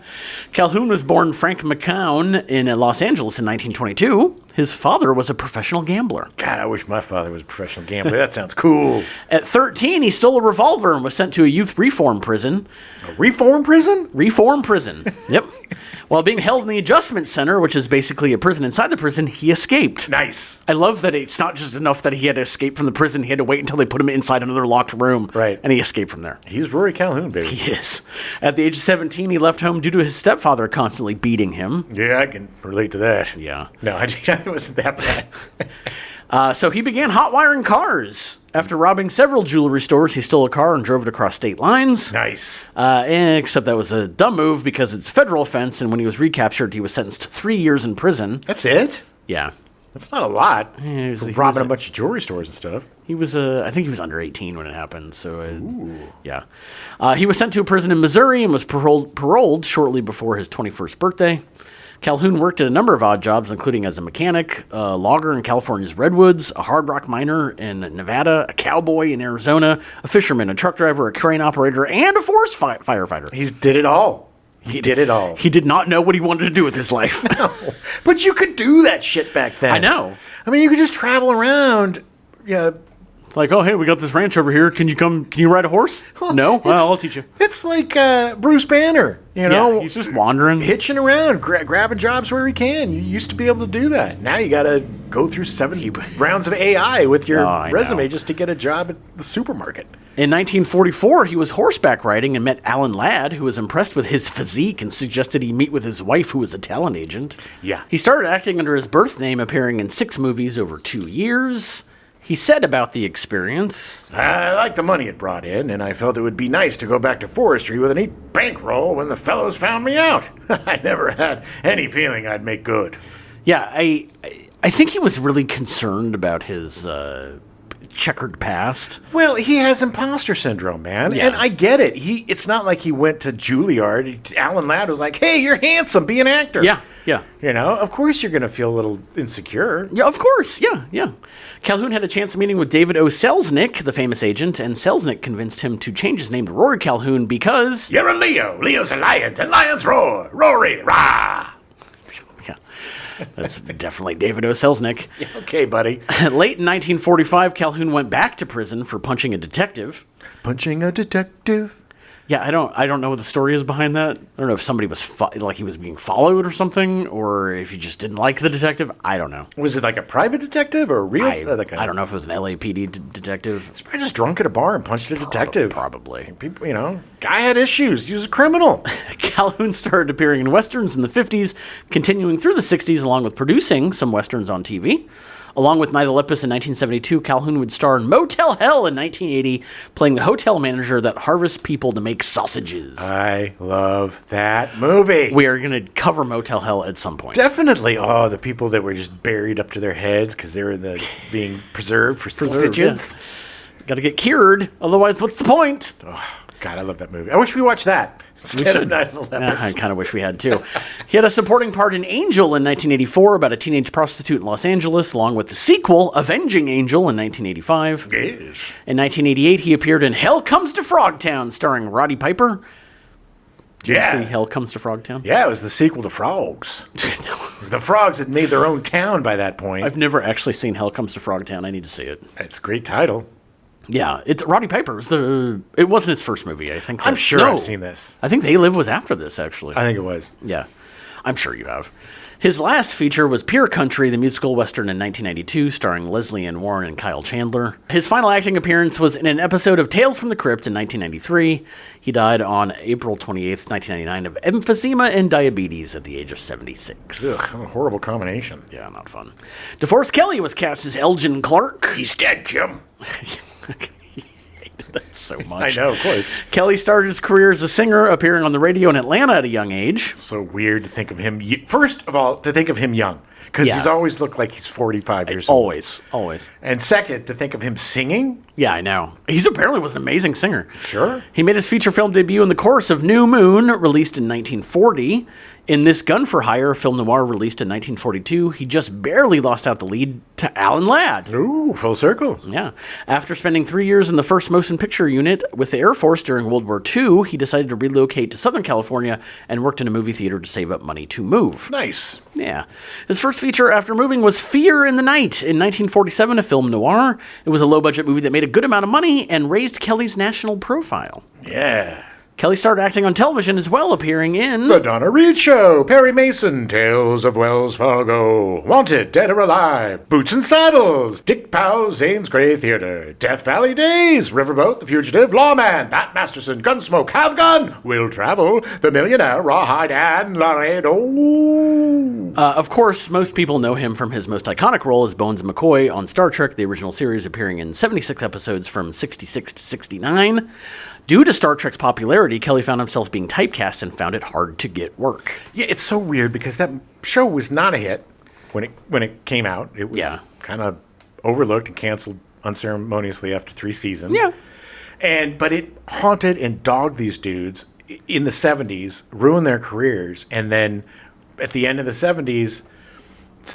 S2: Calhoun was born Frank McCown in Los Angeles in 1922. His father was a professional gambler.
S1: God, I wish my father was a professional gambler. That sounds cool.
S2: At 13, he stole a revolver and was sent to a youth reform prison.
S1: A reform prison?
S2: Reform prison. Yep. While being held in the adjustment center, which is basically a prison inside the prison, he escaped.
S1: Nice.
S2: I love that it's not just enough that he had to escape from the prison. He had to wait until they put him inside another locked room.
S1: Right.
S2: And he escaped from there.
S1: He's Rory Calhoun, baby.
S2: He is. At the age of 17, he left home due to his stepfather constantly beating him.
S1: Yeah, I can relate to that.
S2: Yeah.
S1: No, it wasn't that bad.
S2: So he began hot wiring cars. After robbing several jewelry stores, he stole a car and drove it across state lines.
S1: Nice.
S2: Except that was a dumb move because it's a federal offense, and when he was recaptured, he was sentenced to 3 years in prison.
S1: That's it?
S2: Yeah.
S1: That's not a lot.
S2: He
S1: For robbing a bunch of jewelry stores and stuff.
S2: He was, I think he was under 18 when it happened. So, yeah. He was sent to a prison in Missouri and was paroled shortly before his 21st birthday. Calhoun worked at a number of odd jobs, including as a mechanic, a logger in California's redwoods, a hard rock miner in Nevada, a cowboy in Arizona, a fisherman, a truck driver, a crane operator, and a forest firefighter.
S1: He did it all. He did it all.
S2: He did not know what he wanted to do with his life.
S1: No, but you could do that shit back then.
S2: I know.
S1: I mean, you could just travel around. Yeah.
S2: It's like, oh, hey, we got this ranch over here. Can you ride a horse? No? Well, I'll teach you.
S1: It's like Bruce Banner,
S2: Yeah, he's just wandering.
S1: Hitching around, grabbing jobs where he can. You used to be able to do that. Now you got to go through 70 rounds of AI with your resume just to get a job at the supermarket.
S2: In 1944, he was horseback riding and met Alan Ladd, who was impressed with his physique and suggested he meet with his wife, who was a talent agent.
S1: Yeah.
S2: He started acting under his birth name, appearing in 6 movies over 2 years. He said about the experience,
S1: I liked the money it brought in, and I felt it would be nice to go back to forestry with a neat bankroll when the fellows found me out. I never had any feeling I'd make good.
S2: Yeah, I think he was really concerned about his checkered past.
S1: Well, he has imposter syndrome, man,
S2: Yeah.
S1: and I get it. It's not like he went to Juilliard. Alan Ladd was like, "Hey, you're handsome. Be an actor."
S2: Yeah.
S1: Of course you're going to feel a little insecure.
S2: Yeah, of course. Yeah. Calhoun had a chance meeting with David O. Selznick, the famous agent, and Selznick convinced him to change his name to Rory Calhoun because...
S1: You're a Leo. Leo's a lion, and lions roar. Rory, rah!
S2: Yeah, that's definitely David O. Selznick.
S1: Okay, buddy.
S2: Late in 1945, Calhoun went back to prison for punching a detective.
S1: Punching a detective.
S2: Yeah, I don't know what the story is behind that. I don't know if somebody was like he was being followed or something, or if he just didn't like the detective. I don't know.
S1: Was it like a private detective or a real?
S2: I don't know if it was an LAPD detective.
S1: He's probably just drunk at a bar and punched a detective.
S2: Probably.
S1: People, guy had issues. He was a criminal.
S2: Calhoun started appearing in westerns in the 50s, continuing through the 60s, along with producing some westerns on TV. Along with Night of Lepus in 1972, Calhoun would star in Motel Hell in 1980, playing the hotel manager that harvests people to make sausages.
S1: I love that movie.
S2: We are going to cover Motel Hell at some point.
S1: Definitely. Oh, the people that were just buried up to their heads because they were being preserved for sausages.
S2: Yeah. Got to get cured, otherwise what's the point?
S1: Oh, God, I love that movie. I wish we watched that. Instead of Night of Lepus.
S2: I kind of wish we had too. He had a supporting part in Angel in 1984 about a teenage prostitute in Los Angeles, along with the sequel, Avenging Angel, in 1985.
S1: Yes.
S2: In 1988, he appeared in Hell Comes to Frogtown, starring Roddy Piper. Did you see Hell Comes to Frogtown?
S1: Yeah, it was the sequel to Frogs. The Frogs had made their own town by that point.
S2: I've never actually seen Hell Comes to Frogtown. I need to see it.
S1: It's a great title.
S2: Yeah, it's Roddy Piper. It wasn't his first movie, I think.
S1: I'm sure I've seen this.
S2: I think They Live was after this, actually.
S1: I think it was.
S2: Yeah, I'm sure you have. His last feature was Pure Country, the musical western in 1992, starring Leslie Ann Warren and Kyle Chandler. His final acting appearance was in an episode of Tales from the Crypt in 1993. He died on April 28th, 1999 of emphysema and diabetes at the age of 76.
S1: Ugh, what a horrible combination.
S2: Yeah, not fun. DeForest Kelley was cast as Elgin Clark.
S1: He's dead, Jim.
S2: That so much.
S1: I know, of course.
S2: Kelley started his career as a singer, appearing on the radio in Atlanta at a young age.
S1: So weird to think of him. First of all, to think of him young, because he's always looked like he's 45 years old.
S2: Always.
S1: And second, to think of him singing.
S2: Yeah, I know. He's apparently was an amazing singer.
S1: Sure.
S2: He made his feature film debut in The Chorus of New Moon, released in 1940. In This Gun for Hire, film noir released in 1942, he just barely lost out the lead to Alan Ladd.
S1: Ooh, full circle.
S2: Yeah. After spending 3 years in the 1st Motion Picture Unit with the Air Force during World War II, he decided to relocate to Southern California and worked in a movie theater to save up money to move.
S1: Nice.
S2: Yeah. His first feature after moving was Fear in the Night in 1947, a film noir. It was a low-budget movie that made a good amount of money and raised Kelley's national profile.
S1: Yeah.
S2: Kelley started acting on television as well, appearing in
S1: The Donna Reed Show, Perry Mason, Tales of Wells Fargo, Wanted, Dead or Alive, Boots and Saddles, Dick Powell's Zane's Gray Theater, Death Valley Days, Riverboat, The Fugitive, Lawman, Pat Masterson, Gunsmoke, Have Gun, Will Travel, The Millionaire, Rawhide, and Laredo.
S2: Of course, most people know him from his most iconic role as Bones McCoy on Star Trek, the original series, appearing in 76 episodes from 66 to 69. Due to Star Trek's popularity, Kelley found himself being typecast and found it hard to get work.
S1: Yeah, it's so weird because that show was not a hit when it came out. It was kind of overlooked and canceled unceremoniously after 3 seasons.
S2: Yeah.
S1: But it haunted and dogged these dudes in the 70s, ruined their careers, and then at the end of the 70s,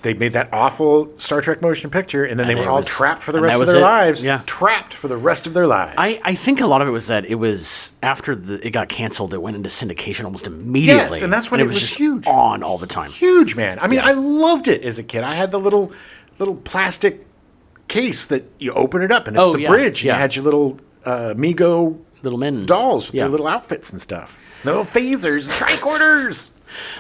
S1: they made that awful Star Trek motion picture, and then they were all trapped for the rest of their lives.
S2: Yeah.
S1: Trapped for the rest of their lives.
S2: I think a lot of it was that it was after it got canceled, it went into syndication almost immediately.
S1: Yes, and that's when it was
S2: just
S1: huge.
S2: On all the time.
S1: Huge, man. I mean, I loved it as a kid. I had the little plastic case that you open it up, and it's the bridge. You had your little Mego
S2: little men
S1: dolls with their little outfits and stuff. Little phasers and tricorders.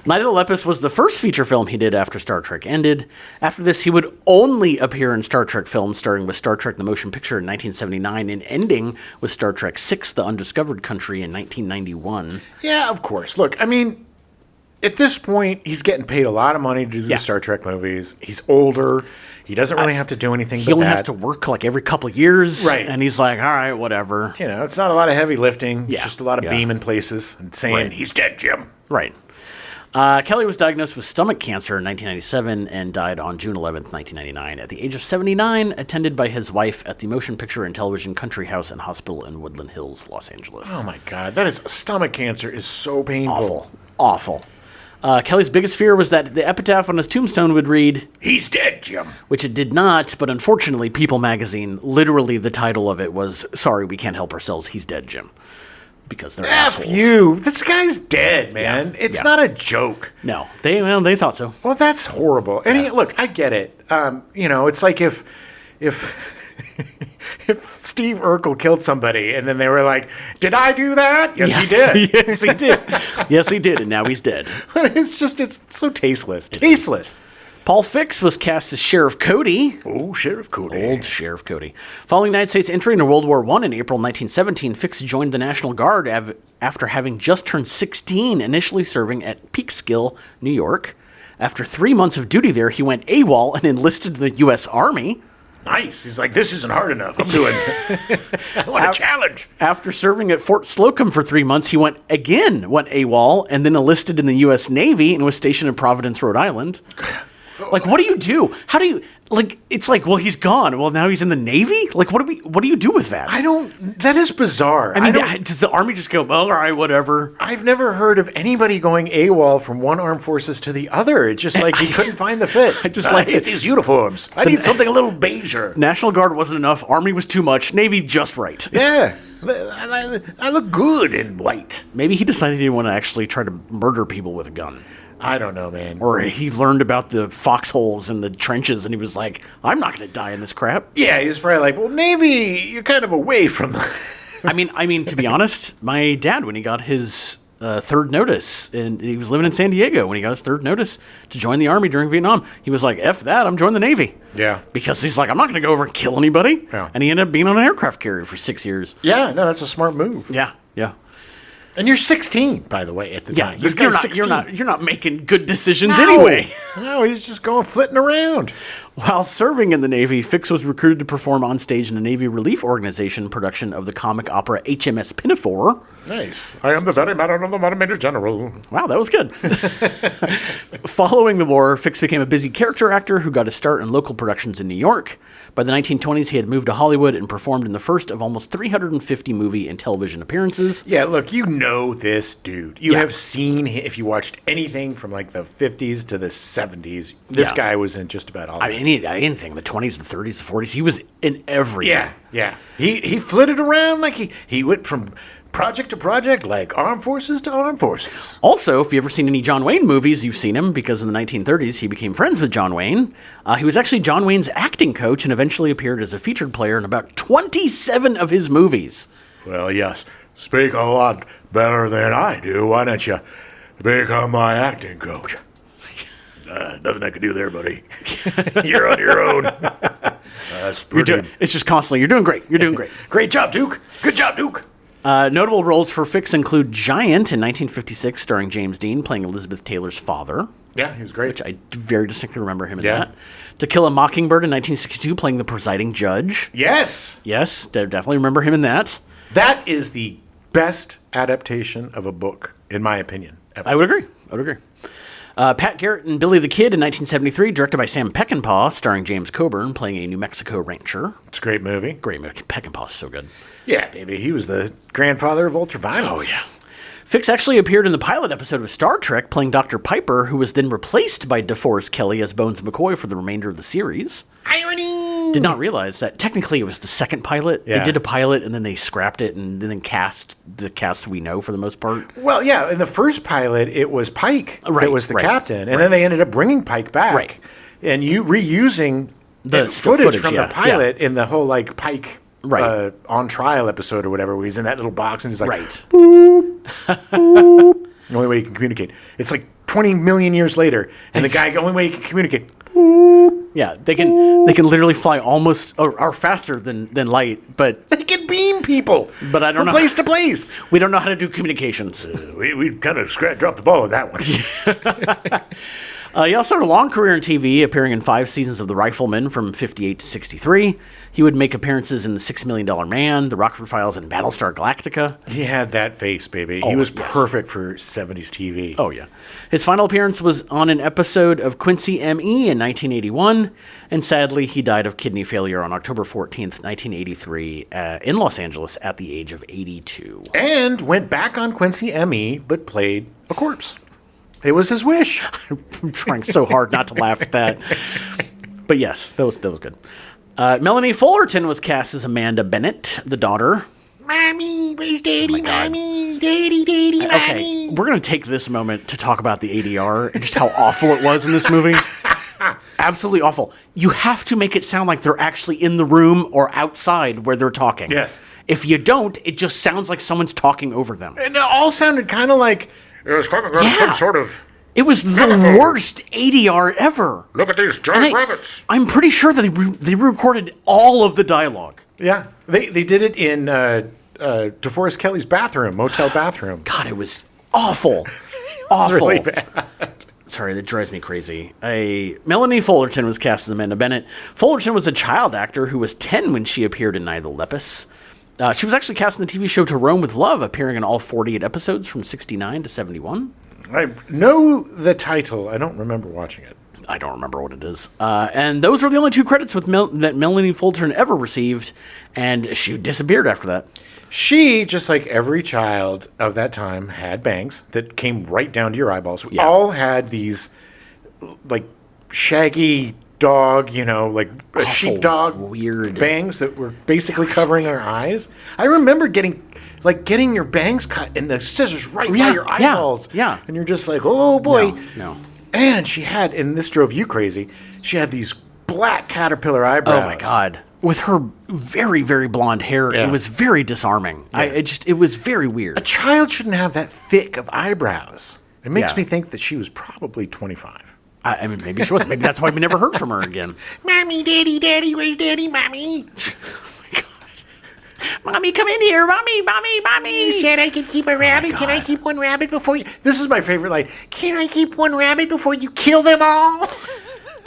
S2: Night of the Lepus was the first feature film he did after Star Trek ended. After this, he would only appear in Star Trek films, starting with Star Trek the Motion Picture in 1979 and ending with Star Trek VI, The Undiscovered Country in 1991.
S1: Yeah, of course. Look, I mean, at this point, he's getting paid a lot of money to do the Star Trek movies. He's older. He doesn't really have to do anything but that.
S2: He only has to work like every couple of years.
S1: Right.
S2: And he's like, all right, whatever.
S1: You know, it's not a lot of heavy lifting.
S2: Yeah.
S1: It's just a lot of beaming places and saying, he's dead, Jim.
S2: Right. Kelley was diagnosed with stomach cancer in 1997 and died on June 11th, 1999, at the age of 79, attended by his wife at the Motion Picture and Television Country House and Hospital in Woodland Hills, Los Angeles.
S1: Oh, my God. Stomach cancer is so painful.
S2: Awful. Kelley's biggest fear was that the epitaph on his tombstone would read,
S1: "He's dead, Jim."
S2: Which it did not, but unfortunately, People magazine, literally the title of it was, "Sorry, we can't help ourselves, he's dead, Jim." Because they're assholes.
S1: F you. This guy's deid, man.
S2: Yeah.
S1: It's not a joke.
S2: No. They thought so.
S1: Well, that's horrible. And look, I get it. It's like if Steve Urkel killed somebody and then they were like, "Did I do that?" Yes, he did.
S2: Yes, he did. Yes, he did, and now he's dead.
S1: But it's so tasteless. Tasteless.
S2: Paul Fix was cast as Sheriff Cody.
S1: Oh, Sheriff Cody.
S2: Old Sheriff Cody. Following the United States entry into World War I in April 1917, Fix joined the National Guard after having just turned 16, initially serving at Peekskill, New York. After 3 months of duty there, he went AWOL and enlisted in the U.S. Army.
S1: Nice. He's like, this isn't hard enough. I'm doing I want a challenge.
S2: After serving at Fort Slocum for 3 months, he went AWOL and then enlisted in the U.S. Navy and was stationed in Providence, Rhode Island. Like, what do you do? How do you, like, it's like, well, he's gone. Well, now he's in the Navy? Like, what do you do with that?
S1: That is bizarre.
S2: I mean, does the Army just go, well, all right, whatever?
S1: I've never heard of anybody going AWOL from one armed forces to the other. It's just like he couldn't find the fit.
S2: I just like
S1: these uniforms. I need something a little beigeur.
S2: National Guard wasn't enough. Army was too much. Navy just right.
S1: Yeah. I look good in white.
S2: Maybe he decided he didn't want to actually try to murder people with a gun.
S1: I don't know, man.
S2: Or he learned about the foxholes and the trenches, and he was like, I'm not going to die in this crap.
S1: Yeah, he was probably like, well, Navy, you're kind of away from...
S2: I mean, to be honest, my dad, when he got his third notice, and he was living in San Diego, when he got his third notice to join the Army during Vietnam, he was like, F that, I'm joining the Navy.
S1: Yeah.
S2: Because he's like, I'm not going to go over and kill anybody.
S1: Yeah.
S2: And he ended up being on an aircraft carrier for 6 years.
S1: Yeah, no, that's a smart move.
S2: Yeah.
S1: And you're 16, by the way, at the time.
S2: You're not making good decisions anyway.
S1: No, he's just going flitting around.
S2: While serving in the Navy, Fix was recruited to perform on stage in a Navy Relief Organization production of the comic opera HMS Pinafore.
S1: Nice. I am the very madam of the Major General.
S2: Wow, that was good. Following the war, Fix became a busy character actor who got his start in local productions in New York. By the 1920s, he had moved to Hollywood and performed in the first of almost 350 movie and television appearances.
S1: Yeah, look, you know this dude. You have seen him, if you watched anything from like the 50s to the 70s, this guy was in just about all of it.
S2: I mean, anything, the 20s, the 30s, the 40s, he was in everything.
S1: Yeah. He flitted around like he went from project to project, like armed forces to armed forces.
S2: Also, if you've ever seen any John Wayne movies, you've seen him because in the 1930s, he became friends with John Wayne. He was actually John Wayne's acting coach and eventually appeared as a featured player in about 27 of his movies.
S1: Well, yes. Speak a lot better than I do. Why don't you become my acting coach? Nothing I can do there, buddy. You're on your own.
S2: It's just constantly, you're doing great. You're doing great.
S1: Great job, Duke. Good job, Duke.
S2: Notable roles for Fix include Giant in 1956, starring James Dean, playing Elizabeth Taylor's father.
S1: Yeah, he was great.
S2: Which I very distinctly remember him in that. To Kill a Mockingbird in 1962, playing the presiding judge.
S1: Yes,
S2: definitely remember him in that.
S1: That is the best adaptation of a book, in my opinion, ever.
S2: I would agree. Pat Garrett and Billy the Kid in 1973, directed by Sam Peckinpah, starring James Coburn, playing a New Mexico rancher.
S1: It's a great movie.
S2: Peckinpah's so good.
S1: Yeah, baby. He was the grandfather of ultraviolence.
S2: Oh, yeah. Fix actually appeared in the pilot episode of Star Trek, playing Dr. Piper, who was then replaced by DeForest Kelley as Bones McCoy for the remainder of the series.
S1: Irony!
S2: Did not realize that technically it was the second pilot. Yeah. They did a pilot and then they scrapped it and then cast the cast we know for the most part.
S1: Well, yeah, in the first pilot, it was Pike that was the captain. And then they ended up bringing Pike back.
S2: Right.
S1: And reusing the footage from the pilot in the whole, like, Pike... on trial episode or whatever, where he's in that little box and he's like, boop, boop. The only way he can communicate. It's like 20 million years later, and the only way he can communicate. Boop,
S2: yeah, they can literally fly almost or faster than light, but
S1: they can beam people.
S2: But I don't know
S1: from place to place.
S2: We don't know how to do communications.
S1: We kind of dropped the ball with that one.
S2: He also had a long career in TV, appearing in 5 seasons of The Rifleman from 58 to 63. He would make appearances in The $6 Million Man, The Rockford Files, and Battlestar Galactica.
S1: He had that face, baby. He was perfect for 70s TV.
S2: Oh, yeah. His final appearance was on an episode of Quincy M.E. in 1981, and sadly, he died of kidney failure on October 14th, 1983, in Los Angeles at the age of 82.
S1: And went back on Quincy M.E., but played a corpse. It was his wish.
S2: I'm trying so hard not to laugh at that. But yes, that was good. Melanie Fullerton was cast as Amanda Bennett, the daughter.
S1: Mommy, where's Daddy, Mommy? Daddy, Mommy.
S2: Okay, we're going to take this moment to talk about the ADR and just how awful it was in this movie. Absolutely awful. You have to make it sound like they're actually in the room or outside where they're talking.
S1: Yes.
S2: If you don't, it just sounds like someone's talking over them.
S1: And it all sounded kind of like... It was coming out of some sort of...
S2: It was the worst ADR ever.
S1: Look at these giant rabbits.
S2: I'm pretty sure that they recorded all of the dialogue.
S1: Yeah. They did it in DeForest Kelley's bathroom, motel bathroom.
S2: God, it was awful. Awful.
S1: It's really bad.
S2: Sorry, that drives me crazy. Melanie Fullerton was cast as Amanda Bennett. Fullerton was a child actor who was 10 when she appeared in Night of the Lepus. She was actually cast in the TV show To Roam with Love, appearing in all 48 episodes from 69 to 71.
S1: I know the title. I don't remember watching it.
S2: I don't remember what it is. And those were the only 2 credits that Melanie Fullerton ever received, and she disappeared after that.
S1: She, just like every child of that time, had bangs that came right down to your eyeballs. We all had these, like, shaggy, dog, like a sheepdog
S2: weird
S1: bangs that were basically covering her eyes. I remember getting your bangs cut and the scissors right by your eyeballs.
S2: Yeah.
S1: And you're just like, oh boy.
S2: No.
S1: And she had, and this drove you crazy, she had these black caterpillar eyebrows.
S2: Oh my God. With her very, very blonde hair, it was very disarming. Yeah. It was very weird.
S1: A child shouldn't have that thick of eyebrows. It makes me think that she was probably 25.
S2: I mean, maybe she was. Maybe that's why we never heard from her again.
S1: Mommy, daddy, where's daddy, mommy?
S2: Mommy, come in here. Mommy.
S1: You said I could keep a rabbit. Can I keep one rabbit before you... This is my favorite line. Can I keep one rabbit before you kill them all?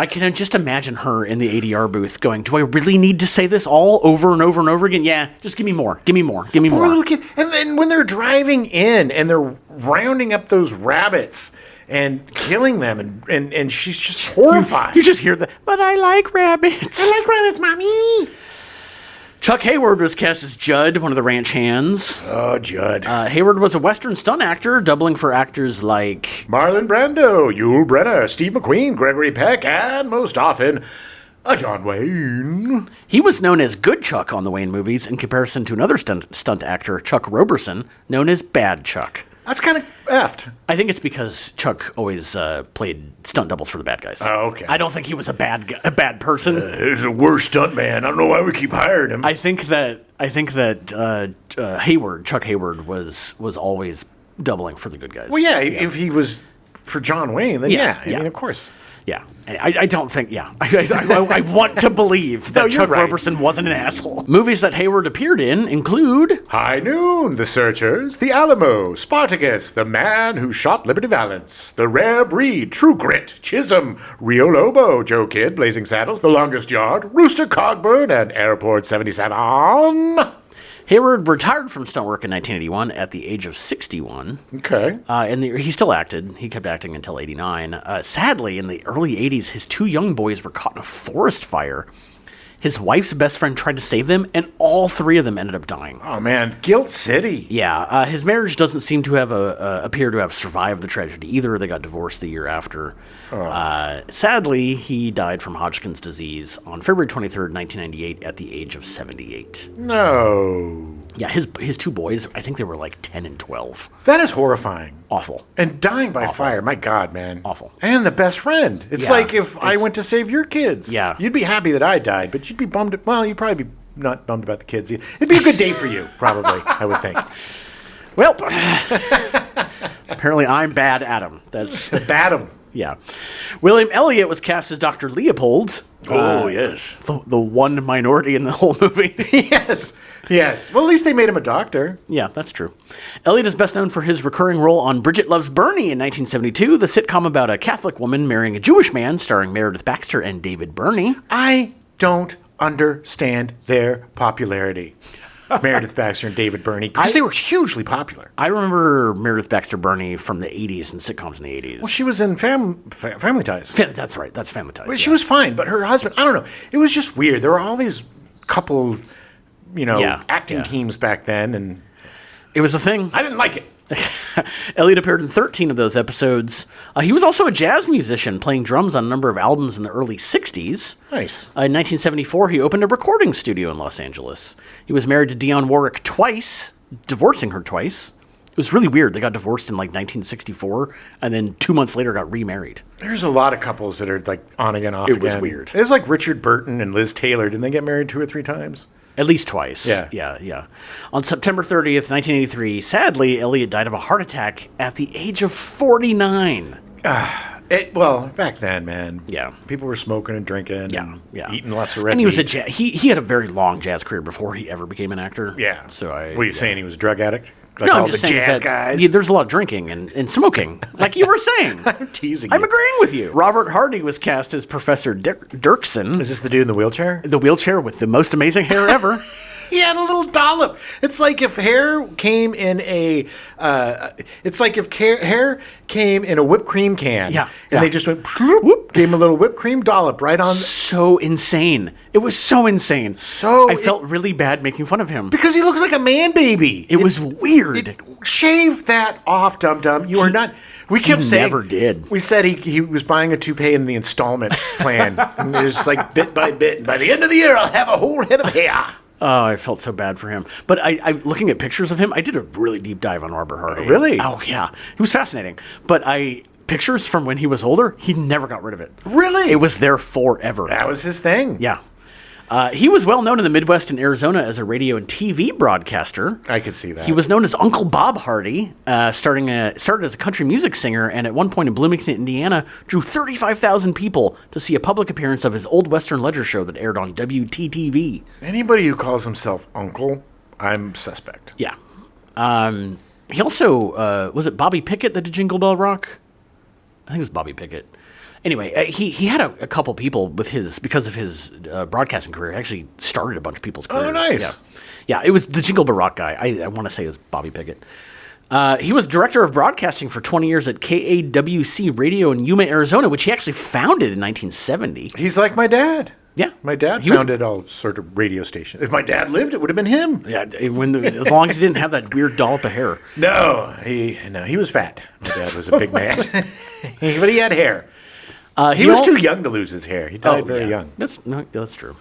S2: I can just imagine her in the ADR booth going, do I really need to say this all over and over and over again? Yeah, just give me more. Give me more. Poor
S1: little kid. And then when they're driving in and they're rounding up those rabbits and killing them, and she's just horrified.
S2: You just hear but I like rabbits.
S1: I like rabbits, Mommy.
S2: Chuck Hayward was cast as Judd, one of the ranch hands.
S1: Oh, Judd.
S2: Hayward was a Western stunt actor, doubling for actors like
S1: Marlon Brando, Yul Brynner, Steve McQueen, Gregory Peck, and most often, John Wayne.
S2: He was known as Good Chuck on the Wayne movies in comparison to another stunt actor, Chuck Roberson, known as Bad Chuck.
S1: That's kind of effed.
S2: I think it's because Chuck always played stunt doubles for the bad guys.
S1: Oh, okay.
S2: I don't think he was a bad person.
S1: He's a worse stunt man. I don't know why we keep hiring him.
S2: I think that Chuck Hayward was always doubling for the good guys.
S1: Well, yeah. If he was for John Wayne, then I mean, of course.
S2: Yeah, I don't think, I want to believe that Chuck Roberson wasn't an asshole. Movies that Hayward appeared in include
S1: High Noon, The Searchers, The Alamo, Spartacus, The Man Who Shot Liberty Valance, The Rare Breed, True Grit, Chisholm, Rio Lobo, Joe Kidd, Blazing Saddles, The Longest Yard, Rooster Cogburn, and Airport 77.
S2: Hayward retired from stunt work in 1981 at the age of 61.
S1: Okay.
S2: And he still acted. He kept acting until 89. Sadly, in the early 80s, his two young boys were caught in a forest fire. His wife's best friend tried to save them, and all three of them ended up dying.
S1: Oh, man. Guilt City.
S2: Yeah. His marriage doesn't seem to have appear to have survived the tragedy either. They got divorced the year after. Oh. Sadly, he died from Hodgkin's disease on February 23rd, 1998, at the age of 78.
S1: No.
S2: Yeah, his two boys, I think they were like 10 and 12.
S1: That is horrifying.
S2: Awful.
S1: And dying by fire. My God, man.
S2: Awful.
S1: And the best friend. It's like if I went to save your kids.
S2: Yeah.
S1: You'd be happy that I died, but you'd be bummed. Well, you'd probably be not bummed about the kids. It'd be a good day for you, probably, I would think.
S2: Well, apparently I'm bad Adam. That's
S1: Badam.
S2: Yeah. William Elliott was cast as Dr. Leopold.
S1: Oh, yes.
S2: The one minority in the whole movie.
S1: Yes. Well, at least they made him a doctor.
S2: Yeah, that's true. Elliott is best known for his recurring role on Bridget Loves Bernie in 1972, the sitcom about a Catholic woman marrying a Jewish man starring Meredith Baxter and David Burney.
S1: I don't understand their popularity. Meredith Baxter and David Burney, because they were hugely popular.
S2: I remember Meredith Baxter Burney from the 80s and sitcoms in the 80s.
S1: Well, she was in Family Ties.
S2: That's right. That's Family Ties.
S1: Well, she was fine, but her husband, I don't know. It was just weird. There were all these couples, acting teams back then, and
S2: it was a thing.
S1: I didn't like it.
S2: Elliott appeared in 13 of those episodes. He was also a jazz musician, playing drums on a number of albums in the early 60s.
S1: Nice.
S2: In 1974, he opened a recording studio in Los Angeles. He was married to Dionne Warwick twice, divorcing her twice. It was really weird. They got divorced in 1964, and then 2 months later got remarried.
S1: There's a lot of couples that are on again, off again.
S2: It was weird.
S1: It was like Richard Burton and Liz Taylor. Didn't they get married 2 or 3 times?
S2: At least twice.
S1: Yeah.
S2: On September 30th, 1983, sadly, Elliott died of a heart attack at the age of 49.
S1: Back then, man.
S2: Yeah.
S1: People were smoking and drinking.
S2: Yeah.
S1: Eating lots of red
S2: meat. And he was
S1: he
S2: had a very long jazz career before he ever became an actor.
S1: Yeah.
S2: So
S1: what are you saying? He was a drug addict? Like
S2: no,
S1: all
S2: I'm just
S1: the
S2: saying
S1: jazz guys?
S2: Yeah, there's a lot of drinking and smoking, like you were saying.
S1: I'm teasing you.
S2: I'm agreeing with you. Robert Hardy was cast as Professor Dirksen.
S1: Is this the dude in the wheelchair?
S2: The wheelchair with the most amazing hair ever.
S1: He had a little dollop. It's like if hair came in a. It's like if hair came in a whipped cream can.
S2: Yeah.
S1: And they just went whoop, gave him a little whipped cream dollop right on.
S2: So insane. It was so insane. I felt really bad making fun of him
S1: because he looks like a man baby.
S2: It was weird.
S1: Shave that off, dum dum. You are not. We kept saying.
S2: Never did.
S1: We said he was buying a toupee in the installment plan, and it was just like bit by bit. And by the end of the year, I'll have a whole head of hair.
S2: Oh, I felt so bad for him. But I looking at pictures of him, I did a really deep dive on Robert Hardy.
S1: Really?
S2: Oh, yeah. He was fascinating. But pictures from when he was older, he never got rid of it.
S1: Really?
S2: It was there forever.
S1: That was his thing.
S2: Yeah. He was well known in the Midwest and Arizona as a radio and TV broadcaster.
S1: I could see that.
S2: He was known as Uncle Bob Hardy, started as a country music singer, and at one point in Bloomington, Indiana, drew 35,000 people to see a public appearance of his Old Western Ledger show that aired on WTTV.
S1: Anybody who calls himself Uncle, I'm suspect.
S2: Yeah. He also, was it Bobby Pickett that did Jingle Bell Rock? I think it was Bobby Pickett. Anyway, he had a couple people because of his broadcasting career. He actually started a bunch of people's careers.
S1: Oh, nice.
S2: Yeah, it was the Jingle Bell Rock guy. I want to say it was Bobby Pickett. He was director of broadcasting for 20 years at KAWC Radio in Yuma, Arizona, which he actually founded in 1970.
S1: He's like my dad.
S2: Yeah.
S1: My dad founded all sort of radio stations. If my dad lived, it would have been him.
S2: Yeah, as long as he didn't have that weird dollop of hair.
S1: No, he was fat. My dad was a big man. But he had hair. He was too young to lose his hair. He died very young.
S2: That's true.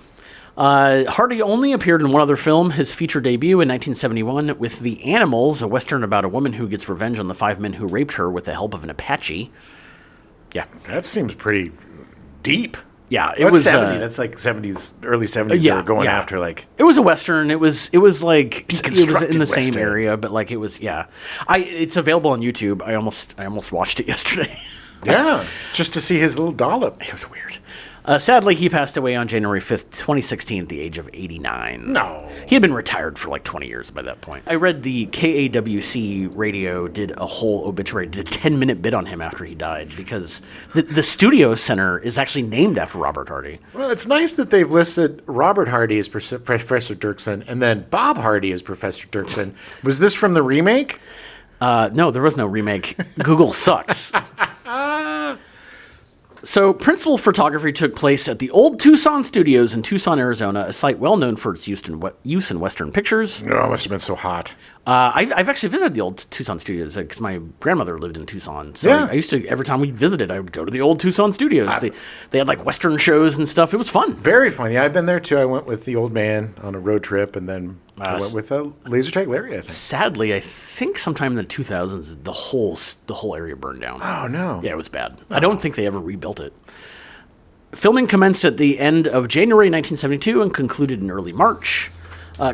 S2: Hardy only appeared in one other film, his feature debut in 1971 with The Animals, a Western about a woman who gets revenge on the 5 men who raped her with the help of an Apache. Yeah.
S1: That seems pretty deep.
S2: Yeah, it was
S1: 70. That's like 70s, early 70s. They were going after like.
S2: It was a Western. It was like it was in the
S1: Western.
S2: same area, but like it was it's available on YouTube. I almost watched it yesterday.
S1: Yeah, just to see his little dollop.
S2: It was weird. Sadly, he passed away on January 5th, 2016 at the age of 89.
S1: No.
S2: He had been retired for like 20 years by that point. I read the KAWC radio did a whole obituary, did a 10-minute bit on him after he died because the studio center is actually named after Robert Hardy.
S1: Well, it's nice that they've listed Robert Hardy as Professor Dirksen and then Bob Hardy as Professor Dirksen. Was this from the remake?
S2: No, there was no remake. Google sucks. So, principal photography took place at the old Tucson Studios in Tucson, Arizona, a site well known for its use in Western pictures.
S1: Oh, it must have been so hot.
S2: I've actually visited the old Tucson Studios because my grandmother lived in Tucson. So I used to, every time we visited, I would go to the old Tucson Studios. They had like Western shows and stuff. It was fun.
S1: Very fun. Yeah, I've been there too. I went with the old man on a road trip, and then I went with Laser Tag Larry, I think.
S2: Sadly, I think sometime in the 2000s, the whole area burned down.
S1: Oh, no.
S2: Yeah, it was bad. I don't think they ever rebuilt it. Filming commenced at the end of January 1972 and concluded in early March.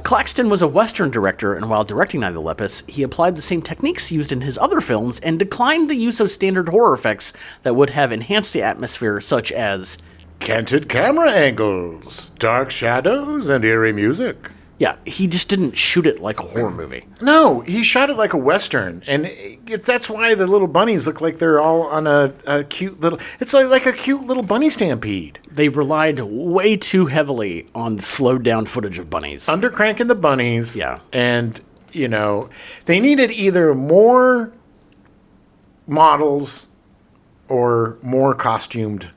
S2: Claxton was a Western director, and while directing Night of the Lepus, he applied the same techniques used in his other films and declined the use of standard horror effects that would have enhanced the atmosphere, such as
S1: canted camera angles, dark shadows, and eerie music.
S2: Yeah, he just didn't shoot it like a horror movie.
S1: No, he shot it like a Western, and that's why the little bunnies look like they're all on a cute little... It's like a cute little bunny stampede.
S2: They relied way too heavily on slowed down footage of bunnies.
S1: Undercranking the bunnies.
S2: Yeah.
S1: And, they needed either more models or more costumed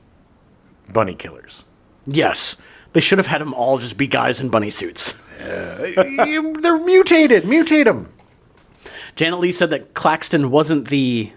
S1: bunny killers.
S2: Yes. They should have had them all just be guys in bunny suits.
S1: They're mutated. Mutate them.
S2: Janet Leigh said that Claxton wasn't the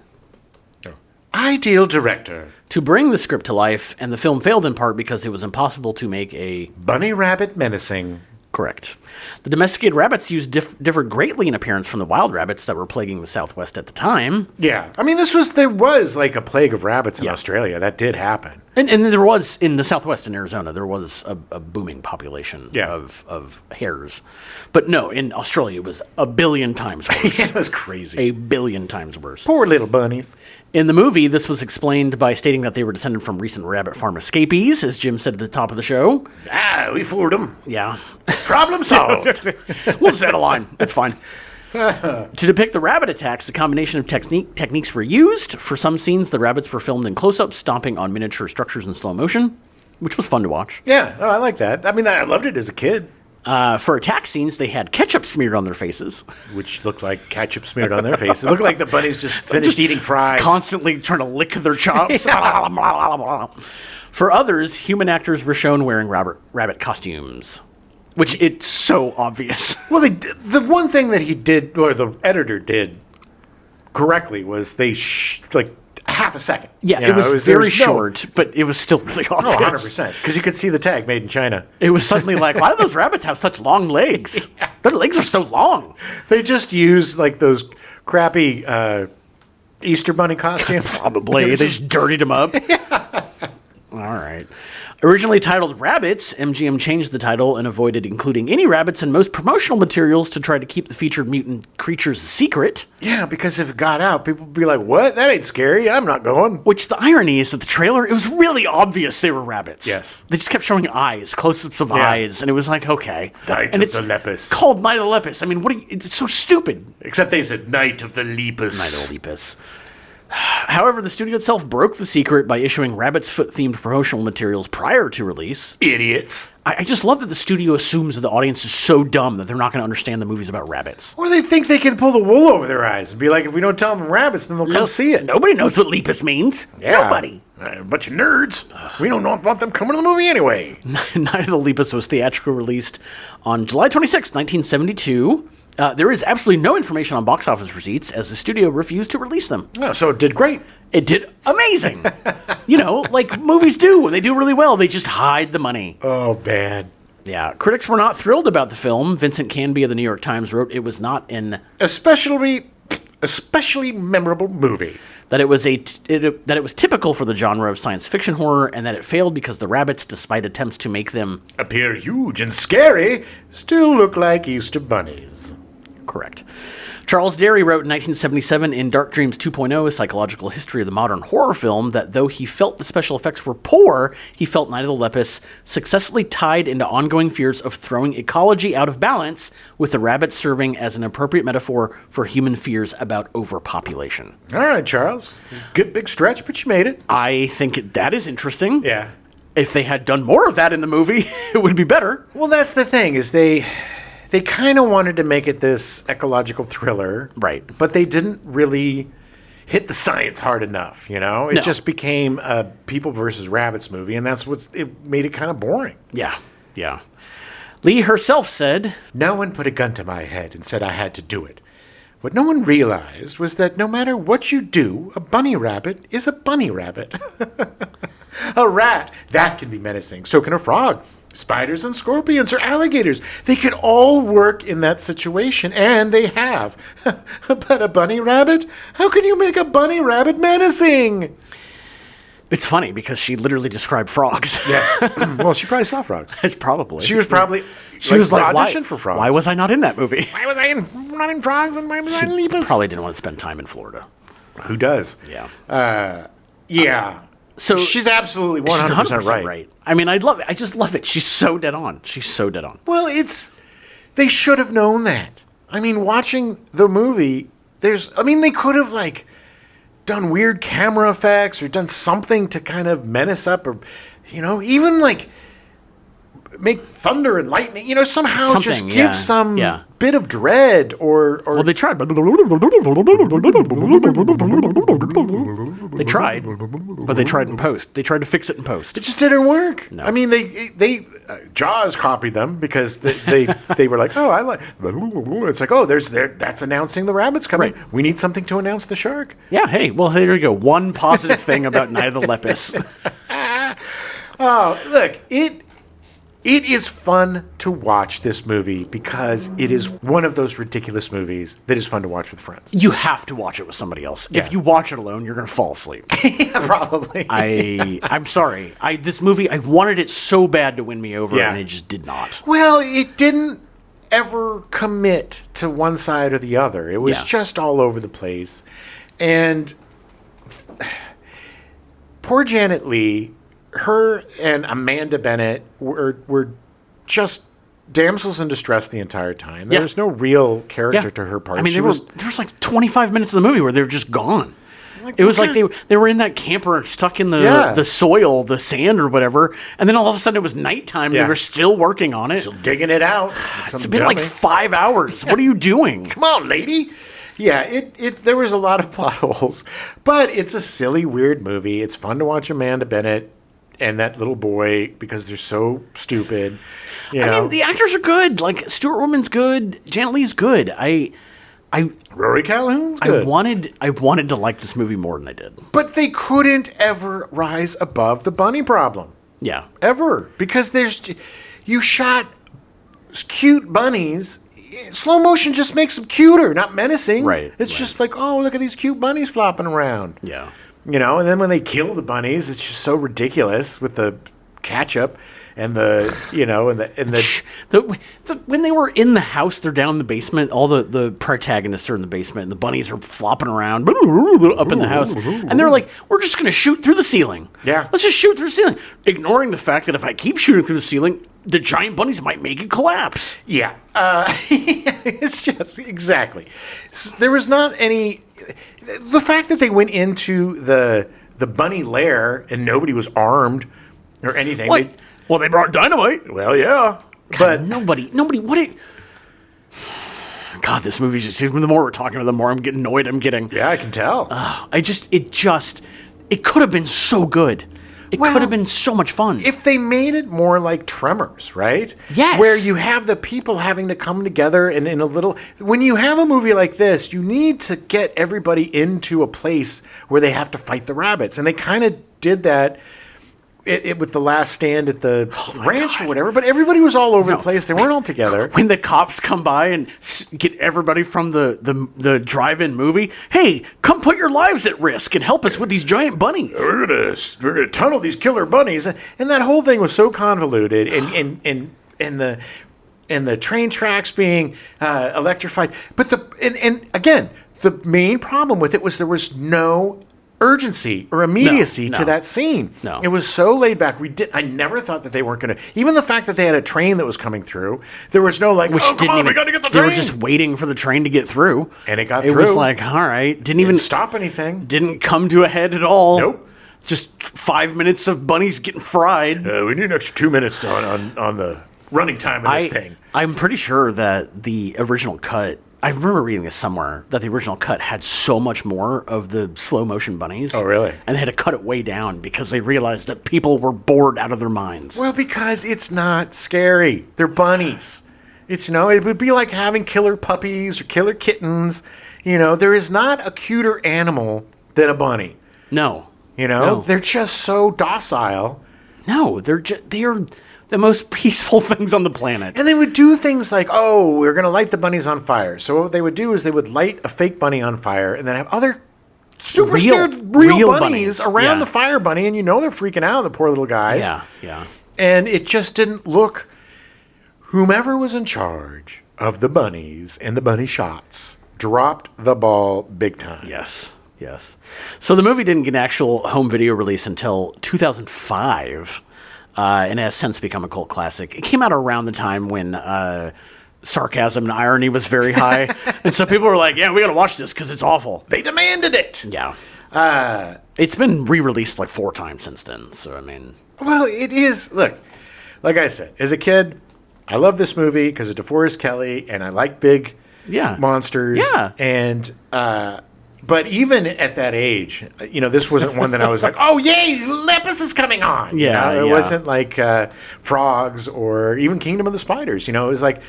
S1: ideal director
S2: to bring the script to life, and the film failed in part because it was impossible to make a
S1: bunny rabbit menacing.
S2: Correct. The domesticated rabbits differed greatly in appearance from the wild rabbits that were plaguing the Southwest at the time.
S1: Yeah. I mean, there was like a plague of rabbits in Australia. That did happen.
S2: And there was, in the Southwest in Arizona, there was a booming population of hares. But no, in Australia, it was a billion times worse.
S1: It was crazy.
S2: A billion times worse.
S1: Poor little bunnies.
S2: In the movie, this was explained by stating that they were descended from recent rabbit farm escapees, as Jim said at the top of the show.
S1: We fooled them.
S2: Yeah.
S1: Problem solved.
S2: We'll set a line. It's fine. To depict the rabbit attacks, a combination of techniques were used. For some scenes, the rabbits were filmed in close-up, stomping on miniature structures in slow motion, which was fun to watch.
S1: Yeah, I like that. I mean, I loved it as a kid.
S2: For attack scenes, they had ketchup smeared on their faces.
S1: Which looked like ketchup smeared on their faces. It looked like the bunnies just finished eating fries.
S2: Constantly trying to lick their chops. For others, human actors were shown wearing rabbit costumes. Which it's so obvious.
S1: Well, the one thing that he did, or the editor did correctly, was they like half a second.
S2: Yeah, it was very short, but it was still really obvious.
S1: 100%. Because you could see the tag made in China.
S2: It was suddenly like, why do those rabbits have such long legs? Yeah. Their legs are so long.
S1: They just used like those crappy Easter Bunny costumes.
S2: Probably. They just dirtied them up. Yeah. All right. Originally titled Rabbits, MGM changed the title and avoided including any rabbits in most promotional materials to try to keep the featured mutant creatures a secret.
S1: Yeah, because if it got out, people would be like, what? That ain't scary. I'm not going.
S2: Which the irony is that the trailer, it was really obvious they were rabbits.
S1: Yes.
S2: They just kept showing eyes, close-ups of eyes, and it was like, okay.
S1: Night of the Lepus.
S2: Called Night of the Lepus. I mean, it's so stupid.
S1: Except they said Night of the Lepus.
S2: Night of the Lepus. However, the studio itself broke the secret by issuing rabbit's foot-themed promotional materials prior to release.
S1: Idiots.
S2: I just love that the studio assumes that the audience is so dumb that they're not going to understand the movies about rabbits.
S1: Or they think they can pull the wool over their eyes and be like, if we don't tell them rabbits, then they'll come see it.
S2: Nobody knows what Lepus means. Yeah. Nobody.
S1: A bunch of nerds. We don't want them coming to the movie anyway.
S2: Night of the Lepus was theatrically released on July 26, 1972. There is absolutely no information on box office receipts, as the studio refused to release them.
S1: Oh, so it did great.
S2: It did amazing. Like movies do. When they do really well, they just hide the money.
S1: Oh, bad.
S2: Yeah. Critics were not thrilled about the film. Vincent Canby of the New York Times wrote it was not an especially memorable movie. That it was that it was typical for the genre of science fiction horror, and that it failed because the rabbits, despite attempts to make them
S1: appear huge and scary, still look like Easter bunnies.
S2: Correct. Charles Derry wrote in 1977 in Dark Dreams 2.0, A Psychological History of the Modern Horror Film, that though he felt the special effects were poor, he felt Night of the Lepus successfully tied into ongoing fears of throwing ecology out of balance, with the rabbit serving as an appropriate metaphor for human fears about overpopulation.
S1: All right, Charles. Good big stretch, but you made it.
S2: I think that is interesting.
S1: Yeah.
S2: If they had done more of that in the movie, it would be better.
S1: Well, that's the thing, is they kind of wanted to make it this ecological thriller.
S2: Right.
S1: But they didn't really hit the science hard enough, It just became a people versus rabbits movie, and it made it kind of boring.
S2: Yeah. Leigh herself said,
S1: "No one put a gun to my head and said I had to do it. What no one realized was that no matter what you do, a bunny rabbit is a bunny rabbit. A rat, that can be menacing. So can a frog. Spiders and scorpions or alligators. They could all work in that situation, and they have. But a bunny rabbit? How can you make a bunny rabbit menacing?"
S2: It's funny because she literally described frogs.
S1: Yes. Well, she probably saw frogs.
S2: Probably.
S1: She was probably
S2: auditioned
S1: for frogs.
S2: Why was I not in that movie?
S1: Why was I not in frogs, and why was I in Lepus?
S2: Probably didn't want to spend time in Florida.
S1: Who does?
S2: Yeah.
S1: Yeah. So she's absolutely 100%
S2: right. I mean, I just love it. She's so dead on.
S1: Well, they should have known that. I mean, watching the movie, they could have done weird camera effects or done something to kind of menace up, or even make thunder and lightning, somehow just give some bit of dread or
S2: Well, they tried. They tried, but they tried in post. They tried to fix it in post.
S1: It just didn't work.
S2: No.
S1: I mean, they Jaws copied them because they were like, oh, I like. It's like, oh, that's announcing the rabbit's coming.
S2: Right.
S1: We need something to announce the shark.
S2: Yeah. Hey, well, there you go. One positive thing about Night of the Lepus.
S1: Oh, look, It is fun to watch this movie because it is one of those ridiculous movies that is fun to watch with friends.
S2: You have to watch it with somebody else. Yeah. If you watch it alone, you're going to fall asleep.
S1: Yeah, probably.
S2: I'm sorry. This movie, I wanted it so bad to win me over, and it just did not.
S1: Well, it didn't ever commit to one side or the other. It was just all over the place. And poor Janet Leigh, her and Amanda Bennett were just damsels in distress the entire time. There was no real character to her part.
S2: I mean, there was 25 minutes of the movie where they were just gone. It was like they were in that camper stuck in the soil, the sand or whatever, and then all of a sudden it was nighttime and they were still working on it.
S1: Still digging it out.
S2: It's been like 5 hours. What are you doing?
S1: Come on, lady. Yeah, there was a lot of plot holes, but it's a silly, weird movie. It's fun to watch Amanda Bennett and that little boy because they're so stupid. I mean,
S2: the actors are good. Like Stuart Whitman's good, Janet Leigh's good.
S1: Rory Calhoun's good.
S2: I wanted to like this movie more than I did.
S1: But they couldn't ever rise above the bunny problem.
S2: Yeah.
S1: Ever. Because you shot cute bunnies. Slow motion just makes them cuter, not menacing.
S2: Right.
S1: It's just like, oh, look at these cute bunnies flopping around.
S2: Yeah.
S1: And then when they kill the bunnies, it's just so ridiculous with the ketchup and
S2: when they were in the house, they're down in the basement. All the protagonists are in the basement, and the bunnies are flopping around up in the house. And they're like, "We're just going to shoot through the ceiling.
S1: Yeah,
S2: let's just shoot through the ceiling," ignoring the fact that if I keep shooting through the ceiling, the giant bunnies might make it collapse.
S1: Yeah, it's just exactly. There was not any. The fact that they went into the bunny lair and nobody was armed or anything.
S2: What? Well, they brought dynamite.
S1: Well, yeah.
S2: But nobody, God, this movie just, the more we're talking about it, the more I'm getting annoyed I'm getting.
S1: Yeah, I can tell.
S2: It could have been so good. It could have been so much fun.
S1: If they made it more like Tremors, right?
S2: Yes.
S1: Where you have the people having to come together and in a little... When you have a movie like this, you need to get everybody into a place where they have to fight the rabbits. And they kind of did that with The Last Stand at the ranch or whatever, but everybody was all over the place. They weren't all together.
S2: When the cops come by and get everybody from the drive-in movie, hey, come put your lives at risk and help us with these giant bunnies.
S1: We're gonna tunnel these killer bunnies, and that whole thing was so convoluted, and the train tracks being electrified. But again, the main problem with it was there was no urgency or immediacy to that scene.
S2: No.
S1: It was so laid back. I never thought that they weren't going to... Even the fact that they had a train that was coming through, there was no like, we got to get the train.
S2: They were just waiting for the train to get through.
S1: And it got through.
S2: It was like, all right. Didn't even
S1: stop anything.
S2: Didn't come to a head at all.
S1: Nope.
S2: Just 5 minutes of bunnies getting fried.
S1: We need an extra 2 minutes on the running time of this thing.
S2: I'm pretty sure that the original cut... I remember reading this somewhere, that the original cut had so much more of the slow motion bunnies.
S1: Oh, really?
S2: And they had to cut it way down because they realized that people were bored out of their minds.
S1: Well, because it's not scary. They're bunnies. It would be like having killer puppies or killer kittens. There is not a cuter animal than a bunny.
S2: No.
S1: They're just so docile.
S2: No, they are the most peaceful things on the planet.
S1: And they would do things like, we're going to light the bunnies on fire. So what they would do is they would light a fake bunny on fire and then have other super scared real bunnies around the fire bunny. And they're freaking out, the poor little guys.
S2: Yeah.
S1: And it just didn't look... Whomever was in charge of the bunnies and the bunny shots dropped the ball big time.
S2: Yes. So the movie didn't get an actual home video release until 2005. And has since become a cult classic. It came out around the time when sarcasm and irony was very high. And so people were like, yeah, we got to watch this because it's awful.
S1: They demanded it.
S2: Yeah. It's been re-released like 4 times since then. So, I mean.
S1: Well, it is. Look, like I said, as a kid, I love this movie because of DeForest Kelley and I like big monsters.
S2: Yeah.
S1: And But even at that age, this wasn't one that I was like, oh, yay, Lepus is coming on.
S2: Yeah,
S1: It wasn't like Frogs or even Kingdom of the Spiders. It was like,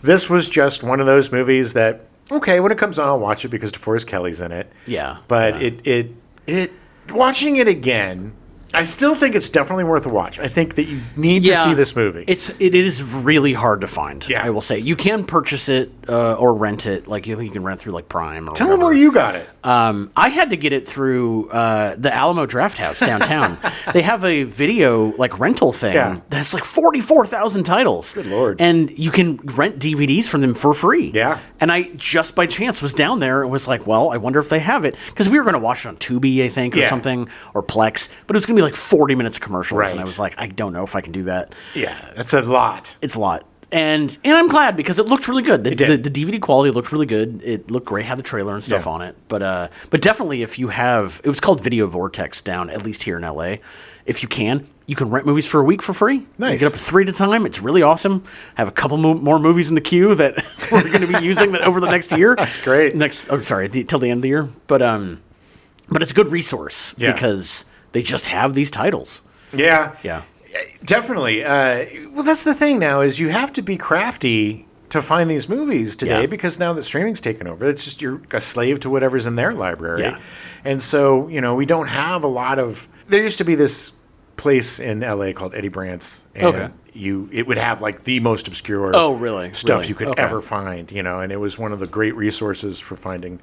S1: this was just one of those movies that, okay, when it comes on, I'll watch it because DeForest Kelley's in it.
S2: Yeah.
S1: But it watching it again, I still think it's definitely worth a watch. I think that you need to see this movie.
S2: It is really hard to find.
S1: Yeah.
S2: I will say you can purchase it or rent it. Like you can rent through like Prime or.
S1: Tell them where you got it.
S2: I had to get it through the Alamo Draft House downtown. They have a video like rental thing that's like 44,000 titles.
S1: Good Lord!
S2: And you can rent DVDs from them for free.
S1: Yeah.
S2: And I just by chance was down there and was like, well, I wonder if they have it because we were going to watch it on Tubi, I think, or something, or Plex, but it was going to be like 40 minutes of commercials, and I was like, I don't know if I can do that.
S1: Yeah, that's a lot.
S2: It's a lot. And I'm glad because it looked really good. The DVD quality looked really good. It looked great. Had the trailer and stuff on it. But definitely if you have, it was called Video Vortex down, at least here in LA. If you can rent movies for a week for free.
S1: Nice.
S2: You get up to 3 at a time. It's really awesome. I have a couple more movies in the queue that we're going to be using that over the next year.
S1: That's great.
S2: Till the end of the year. But it's a good resource because they just have these titles.
S1: Yeah.
S2: Yeah.
S1: Definitely. Well, that's the thing now is you have to be crafty to find these movies today because now that streaming's taken over, it's just you're a slave to whatever's in their library.
S2: Yeah.
S1: And so, we don't have a lot of... There used to be this place in LA called Eddie Brandt's, and it would have like the most obscure stuff you could ever find, and it was one of the great resources for finding.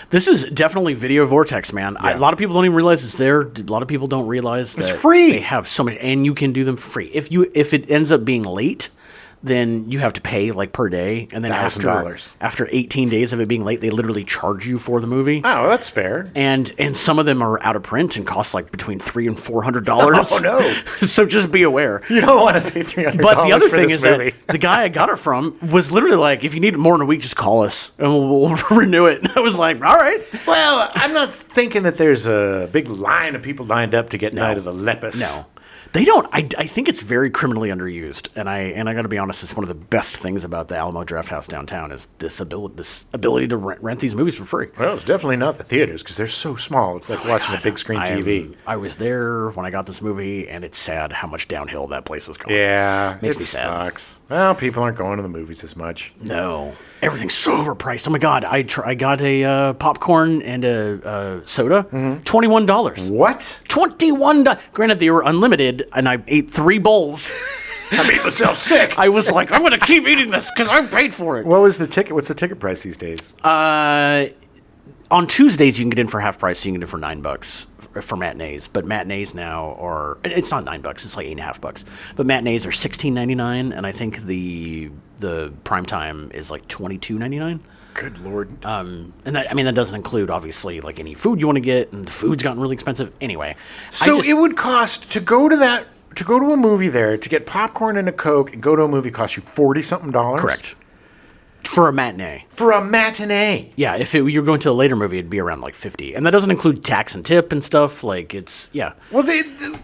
S2: This is definitely Video Vortex, man. A lot of people don't even realize it's there. A lot of people don't realize that
S1: it's free.
S2: They have so much, and you can do them for free. If it ends up being late, then you have to pay like per day, and then after 18 days of it being late, they literally charge you for the movie.
S1: Oh, that's fair.
S2: And some of them are out of print and cost like between $300 and $400.
S1: Oh no!
S2: So just be aware.
S1: You don't want to pay $300.
S2: But the other thing is that the guy I got it from was literally like, if you need it more than a week, just call us and we'll renew it. And I was like, all right.
S1: Well, I'm not thinking that there's a big line of people lined up to get Night of the Lepus.
S2: No. They don't. I think it's very criminally underused, and I got to be honest. It's one of the best things about the Alamo Drafthouse downtown is this ability to rent these movies for free.
S1: Well, it's definitely not the theaters because they're so small. It's like watching a big screen TV.
S2: I was there when I got this movie, and it's sad how much downhill that place is going.
S1: Yeah,
S2: makes me sad.
S1: Sucks. Well, people aren't going to the movies as much.
S2: No, everything's so overpriced. Oh my God, I got a popcorn and a soda, $21.
S1: What?
S2: $21. Granted, they were unlimited. And I ate 3 bowls.
S1: I made myself sick.
S2: I was like, I'm going to keep eating this because I paid for it.
S1: What was the ticket? What's the ticket price these days?
S2: On Tuesdays, you can get in for half price. So you can get in for $9 for matinees. But matinees now are, it's not $9. It's like $8.50. But matinees are $16.99. And I think the prime time is like $22.99.
S1: Good Lord.
S2: And that doesn't include, obviously, like any food you want to get, and the food's gotten really expensive. Anyway.
S1: So it would cost to go to a movie there, to get popcorn and a Coke and go to a movie cost you $40-something?
S2: Correct. For a matinee.
S1: For a matinee.
S2: Yeah, if you're going to a later movie, it'd be around like $50. And that doesn't include tax and tip and stuff. Like, it's,
S1: Well,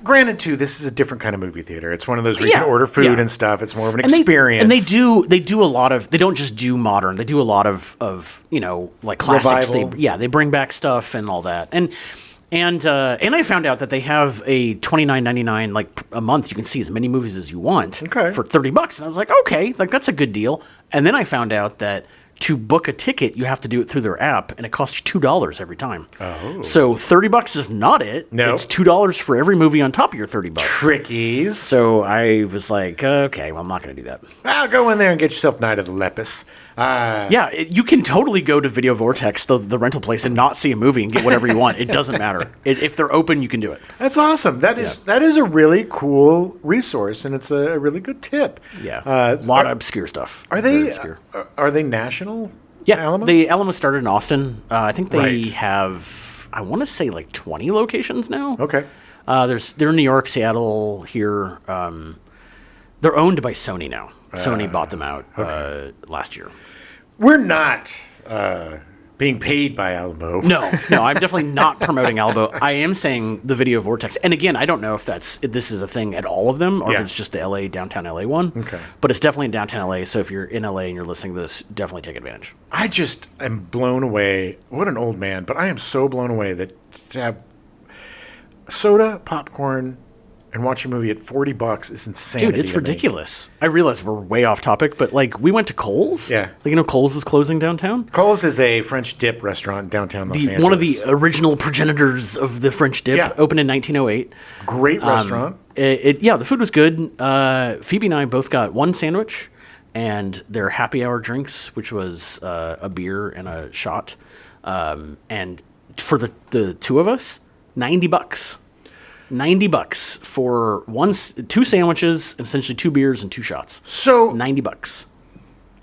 S1: granted, too, this is a different kind of movie theater. It's one of those where you can order food and stuff. It's more of an experience.
S2: And they do a lot of, they don't just do modern. They do a lot of like classics.
S1: Revival.
S2: They bring back stuff and all that. And I found out that they have a $29.99 like a month. You can see as many movies as you want for $30. And I was like, okay, like that's a good deal. And then I found out that to book a ticket, you have to do it through their app, and it costs you $2 every time. Oh. So $30 is not it.
S1: No.
S2: It's $2 for every movie on top of your $30.
S1: Trickies.
S2: So I was like, okay, well, I'm not going to do that.
S1: I'll go in there and get yourself Night of the Lepus.
S2: You can totally go to Video Vortex, the rental place, and not see a movie and get whatever you want. It doesn't matter. If they're open, you can do it.
S1: That's awesome. That is a really cool resource, and it's a really good tip.
S2: Yeah, a lot of obscure stuff.
S1: Are they national?
S2: Yeah,
S1: Alamo?
S2: The Alamo started in Austin. I think they have, I want to say, like 20 locations now.
S1: Okay.
S2: They're in New York, Seattle, here. They're owned by Sony now. Sony bought them out last year.
S1: We're not being paid by Alamo.
S2: No, I'm definitely not promoting Alamo. I am saying the Video Vortex. And again, I don't know if this is a thing at all of them or if it's just the downtown LA one. Okay. But it's definitely in downtown LA. So if you're in LA and you're listening to this, definitely take advantage. I
S1: just am blown away. What an old man. But I am so blown away that to have soda, popcorn, and watch a movie at $40 is insanity.
S2: Dude, it's ridiculous. I realize we're way off topic, but like we went to Kohl's.
S1: Yeah.
S2: Like, Kohl's is closing downtown.
S1: Kohl's is a French dip restaurant in downtown Los Angeles.
S2: One of the original progenitors of the French dip, opened in 1908.
S1: Great restaurant.
S2: The food was good. Phoebe and I both got one sandwich and their happy hour drinks, which was a beer and a shot. And for the two of us, $90. $90 for 2 sandwiches, and essentially 2 beers and 2 shots.
S1: So
S2: $90.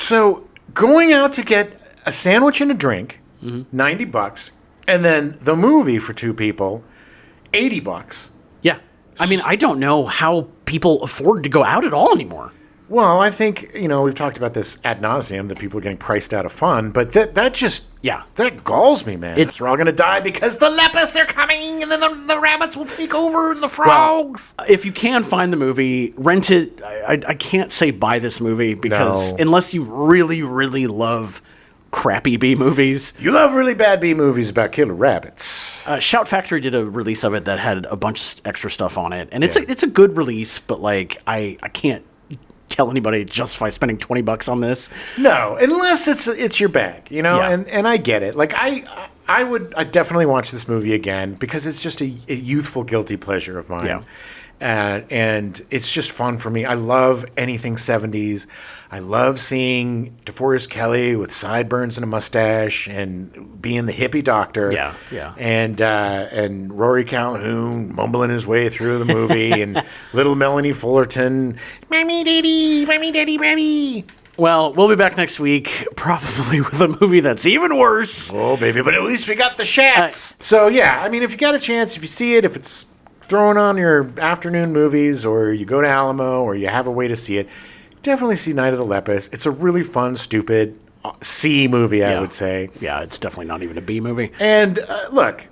S1: So going out to get a sandwich and a drink, $90, and then the movie for 2 people, $80.
S2: Yeah, I mean, I don't know how people afford to go out at all anymore.
S1: Well, I think, we've talked about this ad nauseum, that people are getting priced out of fun, but that just, that galls me, man. We're all going to die because the Lepus are coming, and then the rabbits will take over, and the frogs.
S2: Well, if you can find the movie, rent it. I can't say buy this movie, because unless you really, really love crappy B movies.
S1: You love really bad B movies about killer rabbits.
S2: Shout Factory did a release of it that had a bunch of extra stuff on it, and it's a good release, but like I can't tell anybody to justify spending $20 on this.
S1: No, unless it's your bag, and I get it. Like I definitely watch this movie again because it's just a youthful guilty pleasure of mine. Yeah. And it's just fun for me. I love anything 70s. I love seeing DeForest Kelley with sideburns and a mustache and being the hippie doctor.
S2: Yeah.
S1: And Rory Calhoun mumbling his way through the movie and little Melanie Fullerton, Mammy, Daddy, Mammy, Daddy, Mammy.
S2: Well, we'll be back next week, probably with a movie that's even worse.
S1: Oh, baby, but at least we got the shats. So, yeah, I mean, if you got a chance, if you see it, if it's thrown on your afternoon movies, or you go to Alamo, or you have a way to see it, definitely see Night of the Lepus. It's a really fun, stupid C movie, I would say.
S2: Yeah, it's definitely not even a B movie.
S1: And look,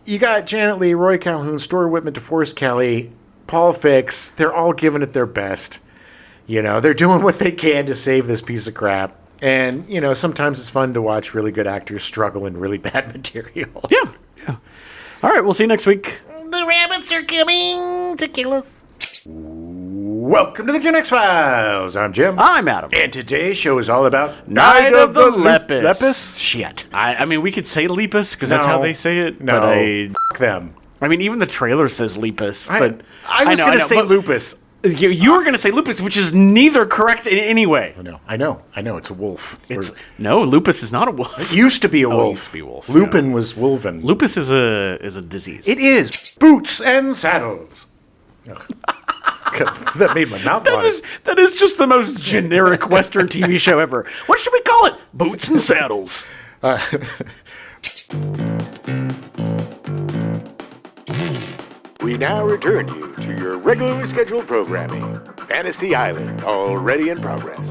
S1: you got Janet Leigh, Rory Calhoun, Stuart Whitman, DeForest Kelley, Paul Fix. They're all giving it their best. They're doing what they can to save this piece of crap. And, sometimes it's fun to watch really good actors struggle in really bad material.
S2: Yeah. All right, we'll see you next week.
S3: The rabbits are coming to kill us.
S1: Welcome to the Gen X Files. I'm Jim.
S2: I'm Adam.
S1: And today's show is all about
S2: Night of the Lepus.
S1: Lepus? Shit.
S2: I mean, we could say Lepus because that's how they say it.
S1: No,
S2: but
S1: fuck them.
S2: I mean, even the trailer says Lepus. But
S1: I was going to say lupus.
S2: You were going to say lupus, which is neither correct in any way.
S1: I know. It's a wolf.
S2: No, lupus is not a wolf.
S1: It used to be a wolf.
S2: It used to be a wolf.
S1: Lupin was wolven.
S2: Lupus is a disease.
S1: It is. Boots and saddles. That made my mouth water.
S2: That is just the most generic Western TV show ever. What should we call it? Boots and Saddles.
S1: We now return you to your regularly scheduled programming. Fantasy Island, already in progress.